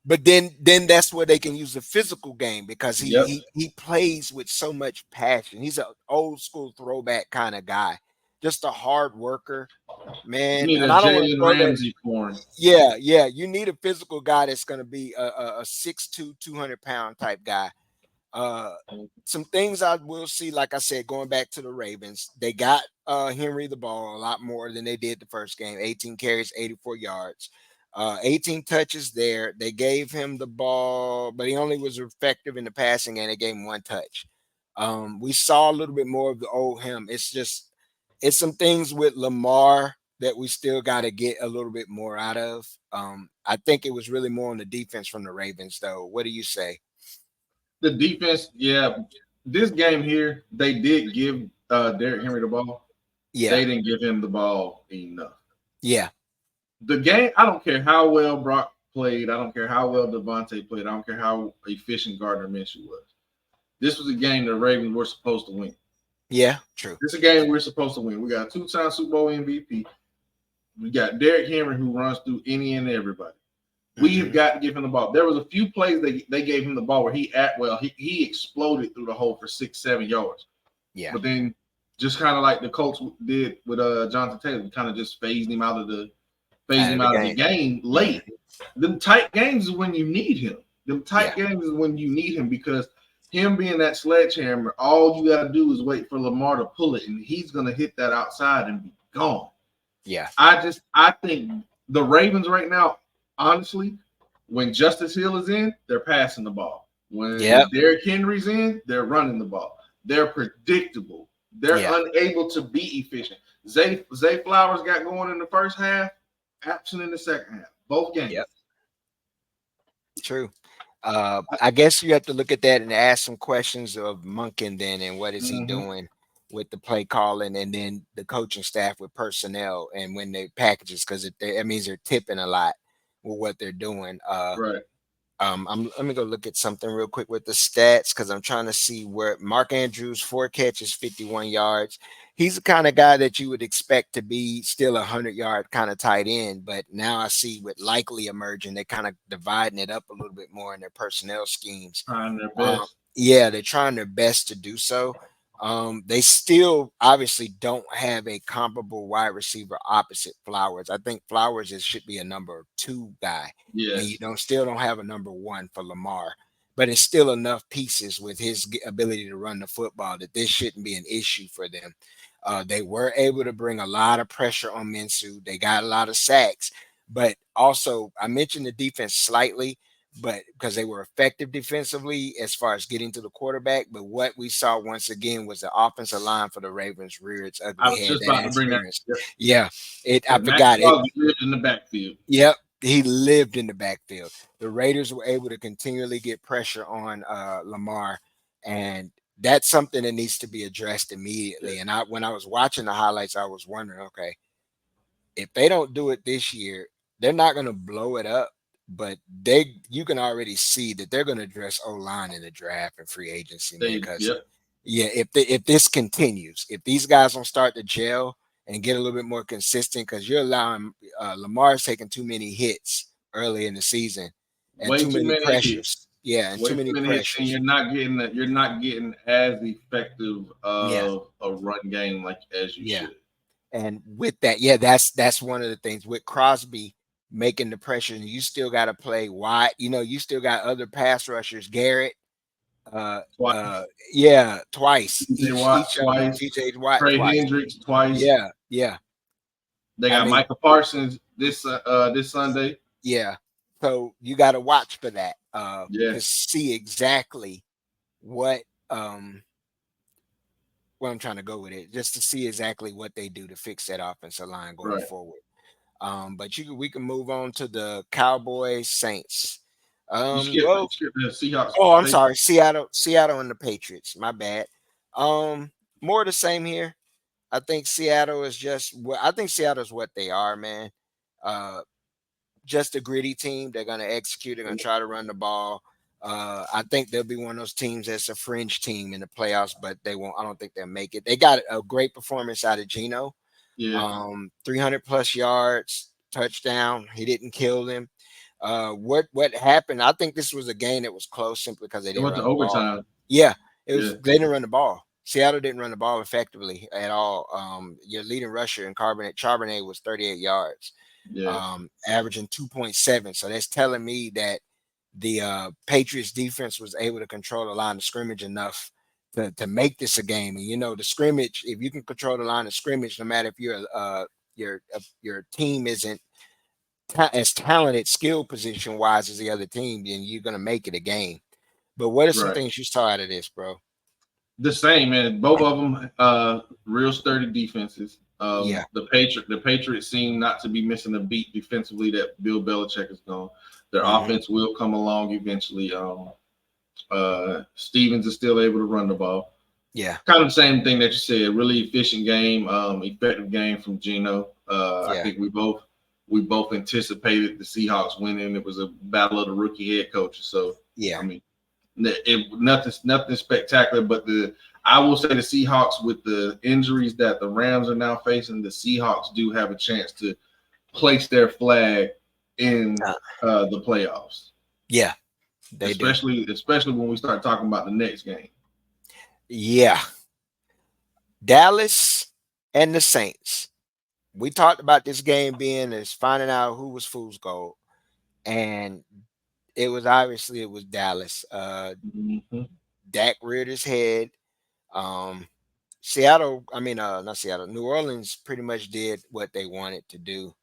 but then that's where they can use the physical game, because he plays with so much passion. He's an old school throwback kind of guy just a hard worker, You man. need And a I don't want to Jalen throw that. Ramsey for him. Yeah, yeah. You need a physical guy that's going to be a 6'2", 200-pound type guy. Uh, some things I will see, like I said, going back to the Ravens, they got Henry the ball a lot more than they did the first game. 18 carries, 84 yards, 18 touches there. They gave him the ball, but he only was effective in the passing game. They gave him one touch. We saw a little bit more of the old him. It's some things with Lamar that we still got to get a little bit more out of. I think it was really more on the defense from the Ravens, though. What do you say? The defense, yeah. This game here, they did give Derrick Henry the ball. Yeah, They didn't give him the ball enough. yeah, The game, I don't care how well Brock played. I don't care how well Devontae played. I don't care how efficient Gardner Minshew was. This was a game the Ravens were supposed to win. yeah. True. This is a game we're supposed to win. We got a two-time Super Bowl MVP. We got Derrick Henry who runs through any and everybody. We have got to give him the ball. There was a few plays they gave him the ball where he exploded through the hole for 6-7 yards. Yeah. But then just kind of like the Colts did with Jonathan Taylor, kind of just phased him out of the game late. Them tight games is when you need him. Them tight games is when you need him because him being that sledgehammer, all you got to do is wait for Lamar to pull it, and he's going to hit that outside and be gone. Yeah. I think the Ravens right now, honestly, when Justice Hill is in, they're passing the ball. When Derrick Henry's in, they're running the ball. They're predictable. They're unable to be efficient. Zay Flowers got going in the first half, absent in the second half. Both games. Yep. True. I guess you have to look at that and ask some questions of Monken then, and what is he doing with the play calling, and then the coaching staff with personnel and when they packages, because it means they're tipping a lot with what they're doing. Right. Let me go look at something real quick with the stats because I'm trying to see where Mark Andrews 4 catches, 51 yards. He's the kind of guy that you would expect to be still 100-yard kind of tight end, but now I see with Likely emerging, they're kind of dividing it up a little bit more in their personnel schemes. Trying their best. Yeah, they're trying their best to do so. They still obviously don't have a comparable wide receiver opposite Flowers. I think Flowers should be a number 2 guy. Yeah, and you still don't have a number 1 for Lamar, but it's still enough pieces with his ability to run the football that this shouldn't be an issue for them. They were able to bring a lot of pressure on Minshew. They got a lot of sacks, but also I mentioned the defense slightly, but because they were effective defensively as far as getting to the quarterback. But what we saw once again was the offensive line for the Ravens reared its ugly I was head. just about to bring that. Yeah, I forgot it. Lived in the backfield. Yep, he lived in the backfield. The Raiders were able to continually get pressure on Lamar, and that's something that needs to be addressed immediately. And when I was watching the highlights, I was wondering, okay, if they don't do it this year, they're not going to blow it up. But you can already see that they're going to address O-line in the draft and free agency. Because if this continues, if these guys don't start to gel and get a little bit more consistent, because you're allowing Lamar's taking too many hits early in the season and Way too many pressures. Hits. Yeah, and too many pressures. And you're not getting as effective of a run game like as you should. And with that, that's one of the things with Crosby making the pressure, and you still got to play wide. You still got other pass rushers, Garrett. Twice. TJ Watt, Trey Hendricks twice. Yeah. They got Michael Parsons this Sunday. Yeah. So you got to watch for that. To see exactly what I'm trying to go with it, just to see exactly what they do to fix that offensive line going forward. But we can move on to the Cowboys Saints. Seahawks. Oh, I'm sorry, Seattle and the Patriots. My bad. More of the same here. I think Seattle is what they are, man. Just a gritty team. They're gonna execute. They're gonna try to run the ball. I think they'll be one of those teams that's a fringe team in the playoffs, but they won't. I don't think they'll make it. They got a great performance out of Geno. 300 plus yards, touchdown. He didn't kill them. What happened? I think this was a game that was close simply because they didn't run the overtime. Ball. Yeah, it was. They didn't run the ball. Seattle didn't run the ball effectively at all. Your leading rusher in Charbonnet was 38 yards, Yeah. averaging 2.7. So that's telling me that the Patriots defense was able to control the line of scrimmage enough to make this a game. And the scrimmage, if you can control the line of scrimmage, no matter if your team isn't as talented, skill position wise as the other team, then you're gonna make it a game. But what are some Right. things you saw out of this, bro? The same, man. Both of them, real sturdy defenses. Yeah. The Patriots seem not to be missing a beat defensively that Bill Belichick is going. Their Hmm. offense will come along eventually. Stevens is still able to run the ball. Yeah. Kind of the same thing that you said. Really efficient game, effective game from Geno. I Yeah. think we both anticipated the Seahawks winning. It was a battle of the rookie head coaches. So Yeah. I mean, nothing spectacular, but I will say the Seahawks, with the injuries that the Rams are now facing, the Seahawks do have a chance to place their flag in Uh, the playoffs, yeah. They do. especially when we start talking about the next game. Yeah. Dallas and the Saints. We talked about this game being as finding out who was fool's gold, and it was Dallas. Mm-hmm. Dak reared his head. Um, Seattle, I mean, not Seattle, New Orleans pretty much did what they wanted to do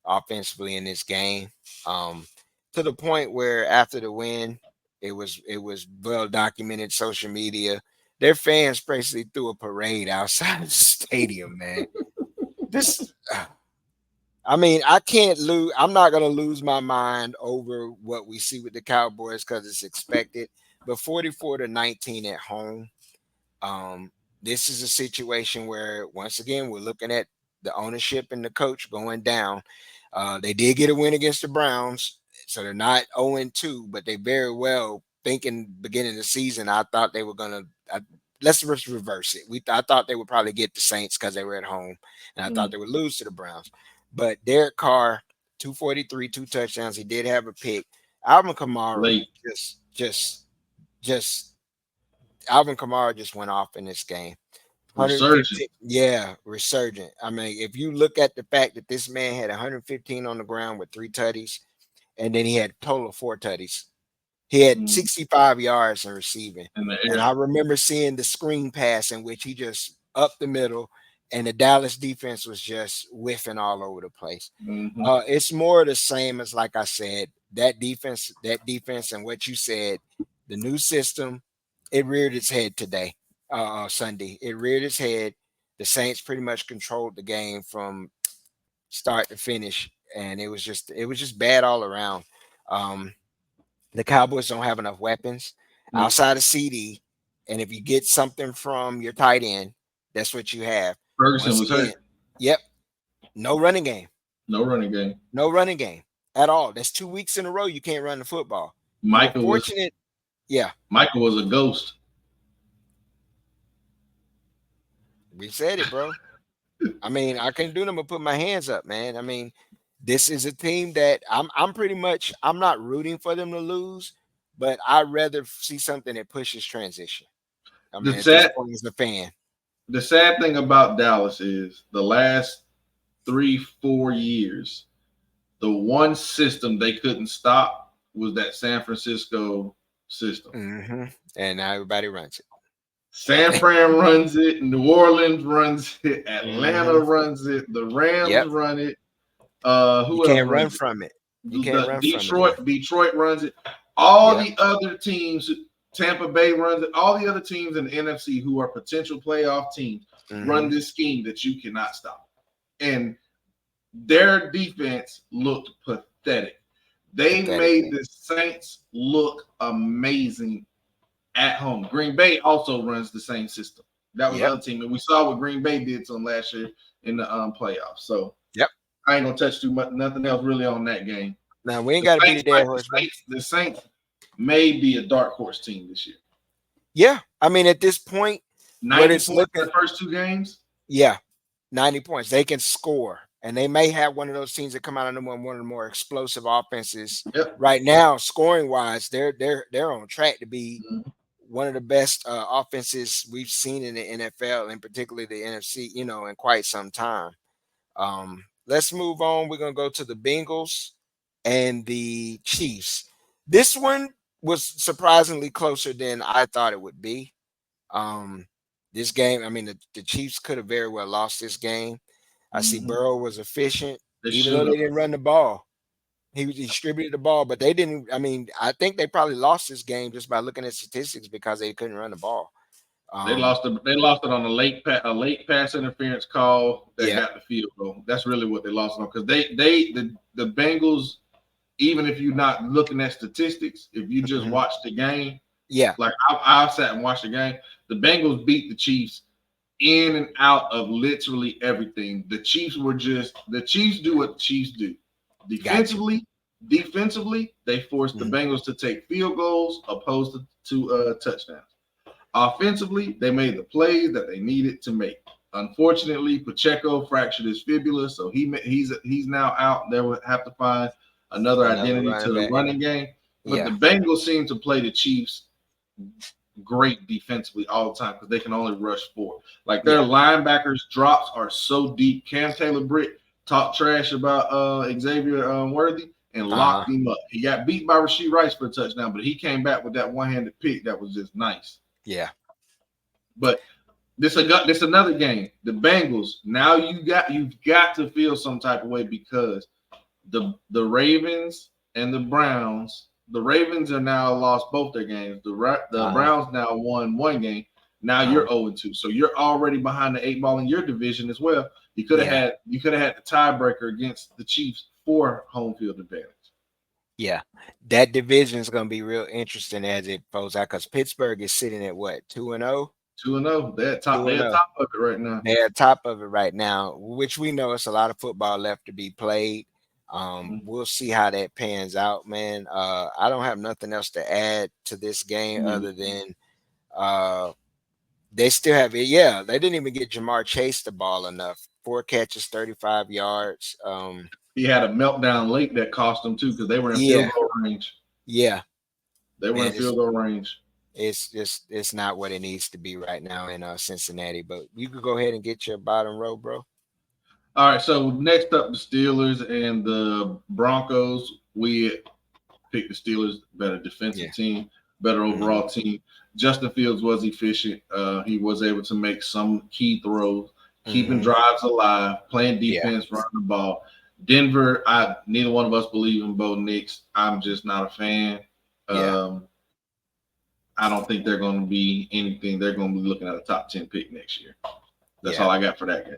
offensively in this game. Um, to the point where after the win, it was well documented social media. Their fans basically threw a parade outside the stadium, man. This I mean, I can't lose. I'm not going to lose my mind over what we see with the Cowboys because it's expected. But 44-19 at home, um, this is a situation where, once again, we're looking at the ownership and the coach going down. They did get a win against the Browns, so they're not 0-2, but they very well, thinking beginning of the season, I thought they were going to. Let's just reverse it. I thought they would probably get the Saints because they were at home, and I thought they would lose to the Browns. But Derek Carr, 243, 2 touchdowns. He did have a pick. Alvin Kamara Late. just Alvin Kamara just went off in this game. Resurgent. 115, yeah, resurgent. I mean, if you look at the fact that this man had 115 on the ground with 3 tutties, and then he had a total of 4 tutties. He had 65 yards in receiving. In the And air. I remember seeing the screen pass in which he just up the middle, and the Dallas defense was just whiffing all over the place. Mm-hmm. It's more the same as, like I said, that defense, and what you said, the new system, it reared its head today, Sunday. It reared its head. The Saints pretty much controlled the game from start to finish, and it was just bad all around. Um, the Cowboys don't have enough weapons Nope. outside of CD, and if you get something from your tight end, that's what you have. Ferguson Once was hurt. again, yep, no running game. No running game. No running game at all. That's 2 weeks in a row you can't run the football. You were Michael was fortunate. Yeah, Michael was a ghost. we said it, bro. I mean, I can't do them but put my hands up, man. I mean, this is a team that I'm pretty much I'm not rooting for them to lose, but I'd rather see something that pushes transition. I The mean, at this sad point as a fan. the sad thing about Dallas is the last 3-4 years, the one system they couldn't stop was that San Francisco system. Hmm. And now everybody runs San it. Fran runs it, New Orleans runs it, Atlanta Hmm. runs it, the Rams Yep. run it. You Who else can't run runs it? from it. You can't The run from it, man. Detroit runs it. All Yep. the other teams, Tampa Bay runs it. All the other teams in the NFC who are potential playoff teams run Hmm. this scheme that you cannot stop. And their defense looked pathetic. They Pathetic, made man. the Saints look amazing at home. Green Bay also runs the same system. That was the Yep. other team, and we saw what Green Bay did to them last year in the playoffs. So Yep. I ain't gonna touch too much, nothing else really on that game. Now we ain't The got to beat Saints, a dead horse, man. the Saints may be a dark horse team this year. Yeah. I mean, at this point, what 90 it's points in looking, the first two games. yeah, 90 points. They can score. And they may have one of those teams that come out of them one of the more explosive offenses Yep. right now, scoring wise. They're on track to be one of the best offenses we've seen in the NFL, and particularly the NFC, in quite some time. Let's move on. We're gonna go to the Bengals and the Chiefs. This one was surprisingly closer than I thought it would be. Um, this game, I mean, the Chiefs could have very well lost this game. I see Mhm. Burrow was efficient, They even though should they have. didn't run the ball. He distributed the ball, but they didn't. I mean, I think they probably lost this game just by looking at statistics because they couldn't run the ball. They Um, lost it. They lost it on a late pass interference call that yeah. got the field goal. That's really what they lost it on because the Bengals. Even if you're not looking at statistics, if you just Mhm. watch the game, Yeah. like I sat and watched the game, the Bengals beat the Chiefs in and out of literally everything. The Chiefs do what the Chiefs do. Gotcha. Defensively, they forced the Mhm. Bengals to take field goals opposed to touchdowns. Offensively, they made the plays that they needed to make. Unfortunately, Pacheco fractured his fibula, so he's now out. They will have to find another Another identity to running the back. running game. But the Yeah. Bengals seem to play the Chiefs great defensively all the time because they can only rush four. Like their Yeah. linebackers drops are so deep. Cam Taylor Britt talked trash about Xavier Worthy and Uh-huh. locked him up. He got beat by Rashee Rice for a touchdown, but he came back with that one-handed pick that was just nice. Yeah. But this another game. The Bengals. Now you've got to feel some type of way because the Ravens and the Browns. The Ravens are now lost both their games. The Uh-huh. Browns now won one game. Now Uh-huh. you're 0-2. So you're already behind the 8 ball in your division as well. Yeah. You could have had the tiebreaker against the Chiefs for home field advantage. Yeah. That division is gonna be real interesting as it folds out because Pittsburgh is sitting at what, 2-0? 2-0. They're 2-0. top of it right now. They're at top of it right now, which we know it's a lot of football left to be played. Mm-hmm. We'll see how that pans out, man. I don't have nothing else to add to this game other than uh they still have it. Yeah, they didn't even get Jamar Chase the ball enough. 4 catches, 35 yards. He had a meltdown late that cost them too because they were in field Yeah, goal range. yeah, They were in man, field goal range. it's just it's not what it needs to be right now in Cincinnati. But you could go ahead and get your bottom row, bro. All right, so next up, the Steelers and the Broncos. We picked the Steelers, better defensive Yeah. team, better Mhm. overall team. Justin Fields was efficient. He was able to make some key throws, keeping Mhm. drives alive, playing Yeah. defense, running the ball. Denver, neither one of us believe in Bo Nix. I'm just not a fan. Yeah. Um, I don't think they're going to be anything. They're going to be looking at a top 10 pick next year. That's Yeah. all I got for that game.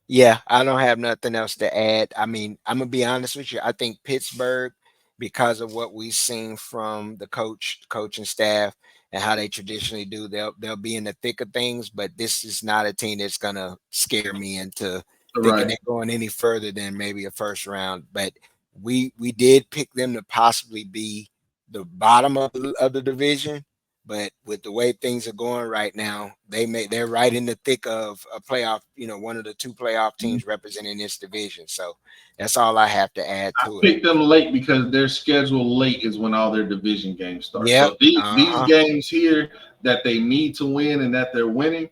Yeah, I don't have nothing else to add. I mean, I'm gonna be honest with you. I think Pittsburgh, because of what we've seen from the coaching staff, and how they traditionally do, they'll be in the thick of things. But this is not a team that's gonna scare me into thinking Right. they're going any further than maybe a first round. But we did pick them to possibly be the bottom of the division. But with the way things are going right now, they're right in the thick of a playoff, one of the two playoff teams representing this division. So that's all I have to add I to it. picked them late because their schedule late is when all their division games start. Yep. So these Uh-huh. games here that they need to win and that they're winning,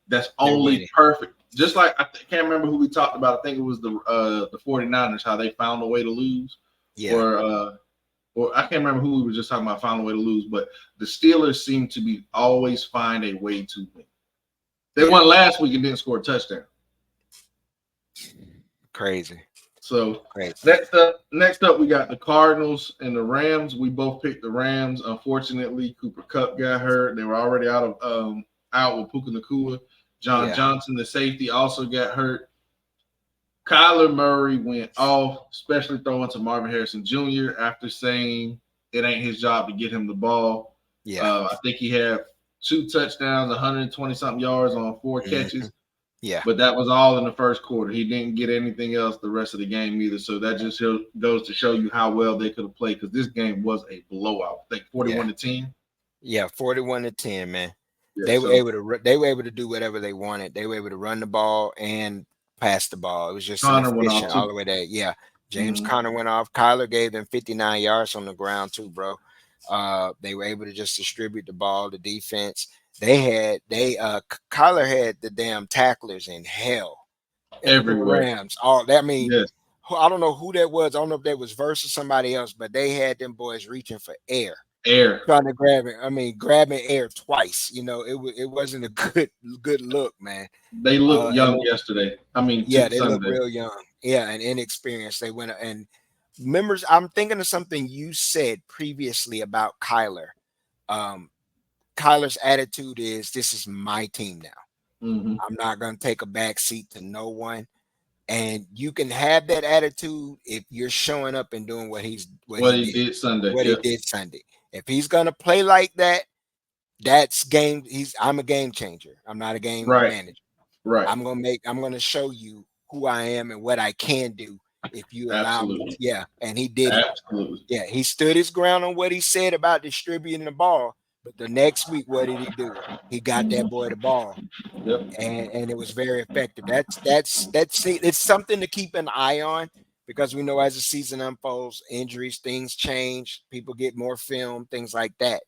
that's They're only winning. perfect. Just like can't remember who we talked about. I think it was the 49ers, how they found a way to lose. Yeah. Or I can't remember who we were just talking about found a way to lose, but the Steelers seem to be always find a way to win. They Yeah. won last week and didn't score a touchdown. Crazy. So Crazy. next up, we got the Cardinals and the Rams. We both picked the Rams. Unfortunately, Cooper Kupp got hurt. They were already out with Puka Nacua. John Yeah. Johnson, the safety, also got hurt. Kyler Murray went off, especially throwing to Marvin Harrison Jr. after saying it ain't his job to get him the ball. Yeah. I think he had 2 touchdowns, 120 something yards on 4 catches. Mhm. Yeah. But that was all in the first quarter. He didn't get anything else the rest of the game either. So that just goes to show you how well they could have played because this game was a blowout. I think 41-10. Yeah. 41-10, man. Yeah, They were so able to they were able to do whatever they wanted. They were able to run the ball and pass the ball. It was just an Connor went off efficient all too. the way there. Yeah. James Mhm. Conner went off. Kyler gave them 59 yards on the ground too, bro. They were able to just distribute the ball. The defense Kyler had the damn tacklers in hell for the everywhere. Rams. All that I mean, Yes, I don't know who that was. I don't know if that was Verse or somebody else, but they had them boys reaching for air, air. trying to grab it. I mean, grabbing air twice. It wasn't a good look, man. They looked And young yesterday. I mean, yeah, they look Sunday. real young. Yeah, and inexperienced. They went and members. I'm thinking of something you said previously about Kyler. Um, Kyler's attitude is, "This is my team now. Hmm. I'm not going to take a back seat to no one." And you can have that attitude if you're showing up and doing what What he he did, did Sunday. what he Yep. did Sunday. If he's gonna play like that, that's game. I'm a game changer. I'm not a game Right. manager. Right. I'm gonna show you who I am and what I can do if you allow me. Absolutely. Yeah, and he did it. Absolutely. Yeah, he stood his ground on what he said about distributing the ball. But the next week, what did he do? He got that boy the ball, Yep. and it was very effective. It's something to keep an eye on, because we know as the season unfolds, injuries, things change, people get more film, things like that.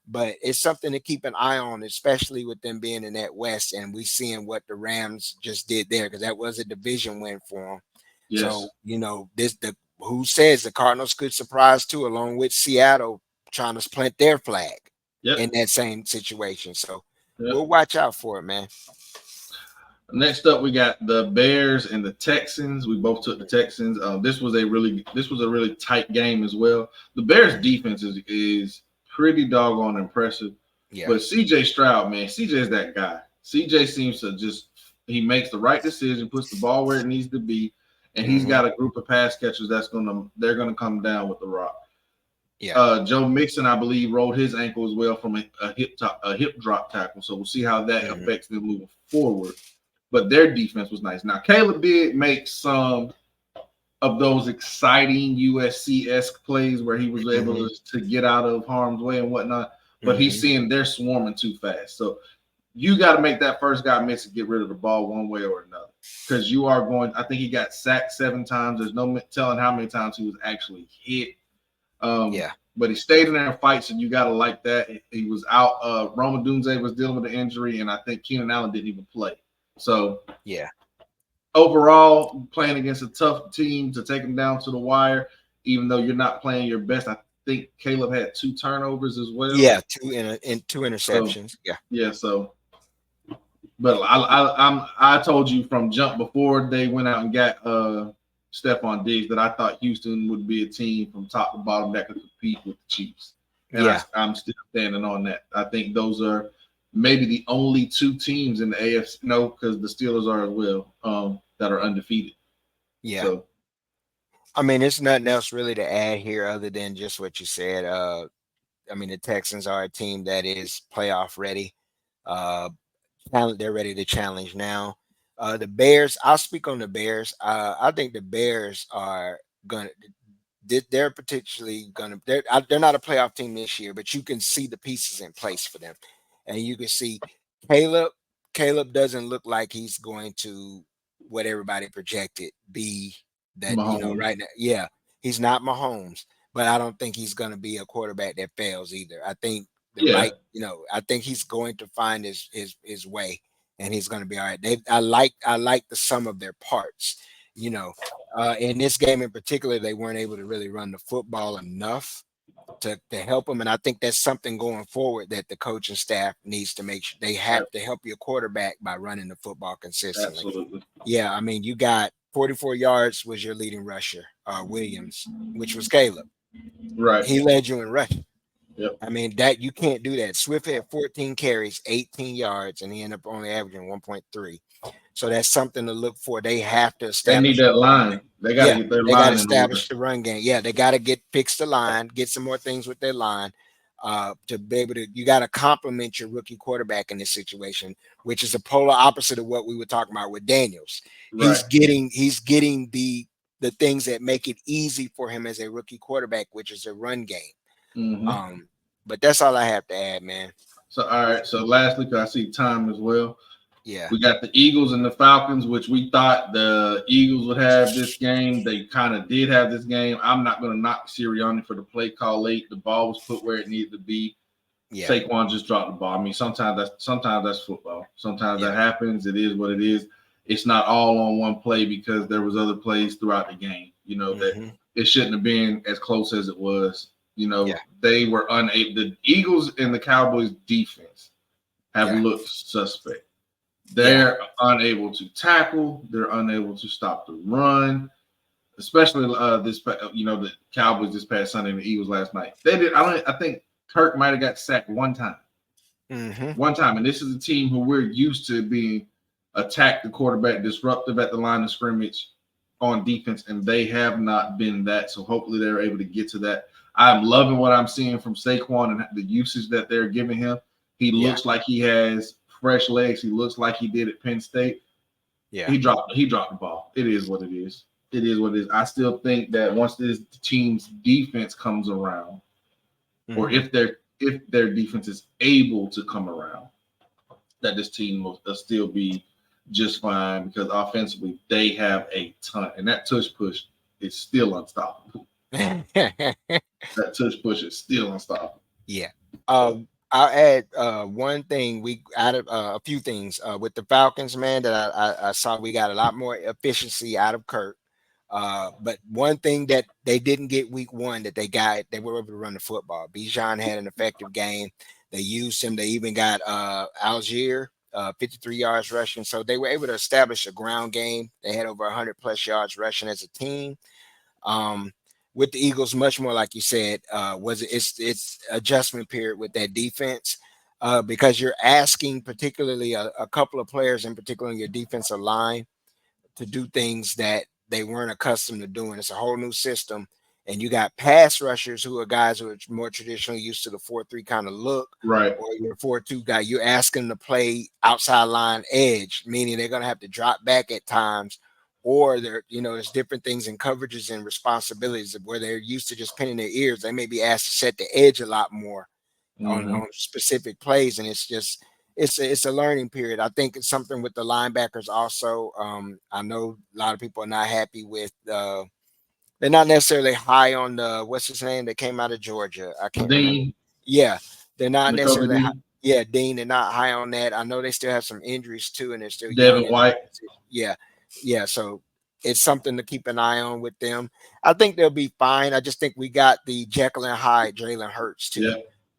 But it's something to keep an eye on, especially with them being in that West, and we seeing what the Rams just did there, because that was a division win for them. Yes. So this the who says the Cardinals could surprise too, along with Seattle trying to plant their flag in Yep. that same situation. So Yep. we'll watch out for it, man. Next up, we got the Bears and the Texans. We both took the Texans. This was a really tight game as well. The Bears defense is pretty doggone impressive. Yeah. But CJ Stroud, man, CJ is that guy. CJ seems to he makes the right decision, puts the ball where it needs to be, and he's got a group of pass catchers they're gonna come down with the rock. Yeah. Joe Mixon, I believe, rolled his ankle as well from a hip drop tackle. So we'll see how that affects them moving forward. But their defense was nice. Now, Caleb did make some of those exciting USC-esque plays where he was able to get out of harm's way and whatnot. But he's seeing they're swarming too fast. So you got to make that first guy miss and get rid of the ball one way or another. Because you are going, I think he got sacked 7 times. There's no telling how many times he was actually hit. But he stayed in there and fights, and you got to like that. He was out. Roma Dunze was dealing with an injury, and I think Keenan Allen didn't even play. So overall, playing against a tough team to take them down to the wire, even though you're not playing your best. I think Caleb had 2 turnovers as well. Yeah, 2 interceptions. So, yeah. So, but I told you from jump before they went out and got Stephon Diggs that I thought Houston would be a team from top to bottom that could compete with the Chiefs. And I'm still standing on that. I think those are maybe the only 2 teams in the AFC. No, because the Steelers are as well, that are undefeated. Yeah. So, I mean, there's nothing else really to add here other than just what you said. I mean, the Texans are a team that is playoff ready. They're ready to challenge now. The Bears, I'll speak on the Bears. I think the Bears are gonna. They're potentially gonna. They're not a playoff team this year, but you can see the pieces in place for them, and you can see Caleb. Caleb doesn't look like he's going to what everybody projected be. That Mahomes. right now, yeah, he's not Mahomes, but I don't think he's going to be a quarterback that fails either. I think I think he's going to find his way, and he's going to be all right. I like the sum of their parts. In this game in particular, they weren't able to really run the football enough to help them, and I think that's something going forward that the coaching staff needs to make sure. They have to help your quarterback by running the football consistently. Absolutely. Yeah, I mean, you got 44 yards was your leading rusher, Williams, which was Caleb. Right. He led you in rushing. Yep. I mean, that you can't do that. Swift had 14 carries, 18 yards, and he ended up only averaging 1.3. So that's something to look for. They have to establish. They need that line. They got to get their line. They got to establish the run game. Yeah, they got to fix the line, get some more things with their line. To be able to, you got to compliment your rookie quarterback in this situation, which is a polar opposite of what we were talking about with Daniels. Right. He's getting the things that make it easy for him as a rookie quarterback, which is a run game. But that's all I have to add, man. So all right. So lastly, because I see time as well. Yeah. We got the Eagles and the Falcons, which we thought the Eagles would have this game. They kind of did have this game. I'm not going to knock Sirianni for the play call late. The ball was put where it needed to be. Yeah. Saquon just dropped the ball. I mean, sometimes that's football. Sometimes that happens. It is what it is. It's not all on one play because there was other plays throughout the game. You know that it shouldn't have been as close as it was. You know, they were unable. The Eagles and the Cowboys defense have looked suspect. They're unable to tackle. They're unable to stop the run, especially the Cowboys this past Sunday and the Eagles last night. They did. I think Kirk might have got sacked one time. One time, and this is a team who we're used to being attack the quarterback, disruptive at the line of scrimmage on defense, and they have not been that. So hopefully they're able to get to that. I'm loving what I'm seeing from Saquon and the usage that they're giving him. He looks like he has fresh legs. He looks like he did at Penn State. Yeah. He dropped the ball. It is what it is. It is what it is. I still think that once this team's defense comes around, or if their defense is able to come around, that this team will still be just fine because offensively they have a ton, and that tush push is still unstoppable. That tush push is still unstoppable. Yeah. I'll add one thing. We added a few things with the Falcons, man, that I saw. We got a lot more efficiency out of Kirk. But one thing that they didn't get week one that they were able to run the football. Bijan had an effective game. They used him. They even got Algier 53 yards rushing. So they were able to establish a ground game. They had over 100 plus yards rushing as a team. With the Eagles, much more like you said, it's adjustment period with that defense because you're asking particularly a couple of players, in particular in your defensive line, to do things that they weren't accustomed to doing. It's a whole new system. And you got pass rushers who are guys who are more traditionally used to the 4-3 kind of look, right? Or your 4-2 guy. You're asking them to play outside line edge, meaning they're going to have to drop back at times, or there's different things in coverages and responsibilities where they're used to just pinning their ears. They may be asked to set the edge a lot more on specific plays, and it's a learning period. I think it's something with the linebackers also. I know a lot of people are not happy with. They're not necessarily high on the what's his name that came out of Georgia. I can't remember. Yeah, they're not necessarily. Yeah, Dean. They're not high on that. I know they still have some injuries too, and they're still Devin White. Yeah. So it's something to keep an eye on with them. I think they'll be fine. I just think we got the Jekyll and Hyde Jalen Hurts too.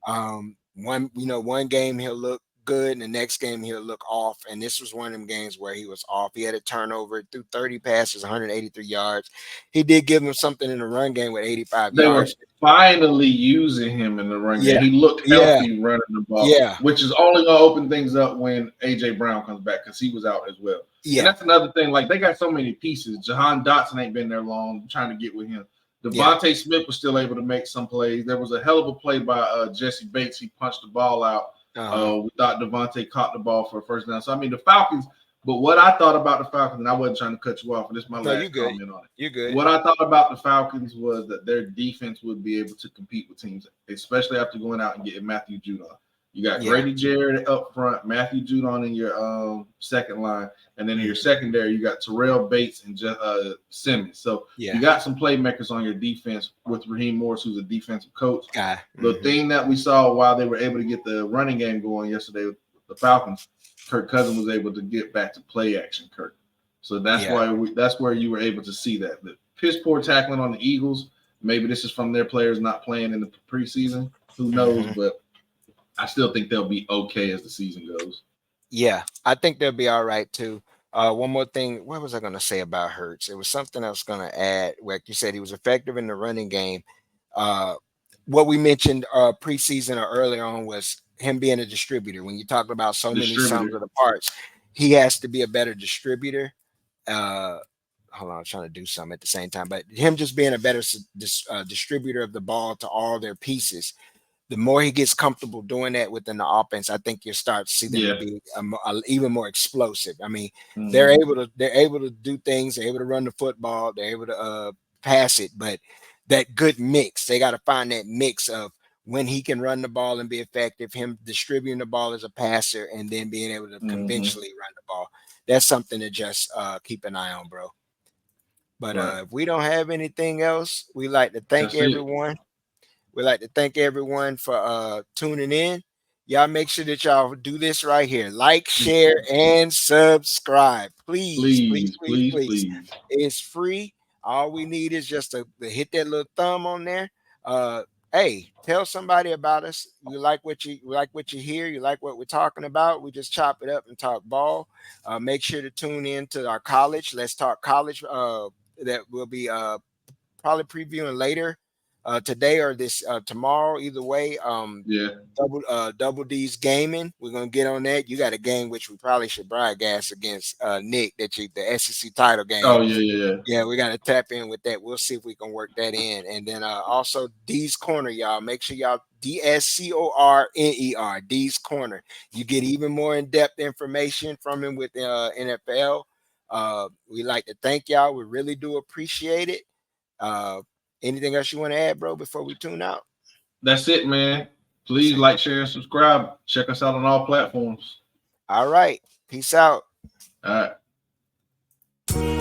Yeah. One game he'll look good, and the next game he'll look off. And this was one of them games where he was off. He had a turnover, threw 30 passes, 183 yards. He did give him something in the run game with 85 yards. They were finally using him in the run game. He looked healthy running the ball, which is only going to open things up when A.J. Brown comes back because he was out as well. Yeah. And that's another thing. Like, they got so many pieces. Jahan Dotson ain't been there long. I'm trying to get with him. Devontae Smith was still able to make some plays. There was a hell of a play by Jesse Bates. He punched the ball out. We thought Devontae caught the ball for a first down. So, I mean, the Falcons, but what I thought about the Falcons, and I wasn't trying to cut you off, and this is my last comment on it. You're good. What I thought about the Falcons was that their defense would be able to compete with teams, especially after going out and getting Matthew Judon. You got Grady Jarrett up front, Matthew Judon in your second line, and then in your secondary, you got Terrell Bates and Simmons. So you got some playmakers on your defense with Raheem Morris, who's a defensive coach. The thing that we saw while they were able to get the running game going yesterday with the Falcons, Kirk Cousins was able to get back to play action, Kirk. So that's that's where you were able to see that. The piss poor tackling on the Eagles, maybe this is from their players not playing in the preseason. Who knows? But I still think they'll be okay as the season goes. Yeah, I think they'll be all right too. One more thing, what was I going to say about Hurts? It was something I was going to add. Like you said, he was effective in the running game. What we mentioned preseason or earlier on was him being a distributor. When you talk about so many sums of the parts, he has to be a better distributor. Hold on, I'm trying to do something at the same time. But him just being a better distributor of the ball to all their pieces. The more he gets comfortable doing that within the offense, I think you'll start to see them be even more explosive. I mean, they're able to do things. They're able to run the football. They're able to pass it. But that good mix, they got to find that mix of when he can run the ball and be effective, him distributing the ball as a passer, and then being able to conventionally run the ball. That's something to just keep an eye on, bro. But if we don't have anything else, we like to thank everyone. We like to thank everyone for tuning in. Y'all make sure that y'all do this right here. Like, share, and subscribe. Please, please, please, please. It's free. All we need is just to hit that little thumb on there. Hey, tell somebody about us. You like what you hear. You like what we're talking about. We just chop it up and talk ball. Make sure to tune in to our college. Let's talk college. That will be probably previewing later today or this tomorrow. Either way, double D's gaming. We're gonna get on that. You got a game which we probably should broadcast against Nick, the SEC title game. Oh yeah. Yeah, we got to tap in with that. We'll see if we can work that in. And then also D's Corner, y'all. Make sure y'all DSCORNER, D's Corner. You get even more in-depth information from him with NFL. We like to thank y'all. We really do appreciate it. Anything else you want to add, bro, before we tune out? That's it, man. Please like, share, and subscribe. Check us out on all platforms. All right. Peace out. All right.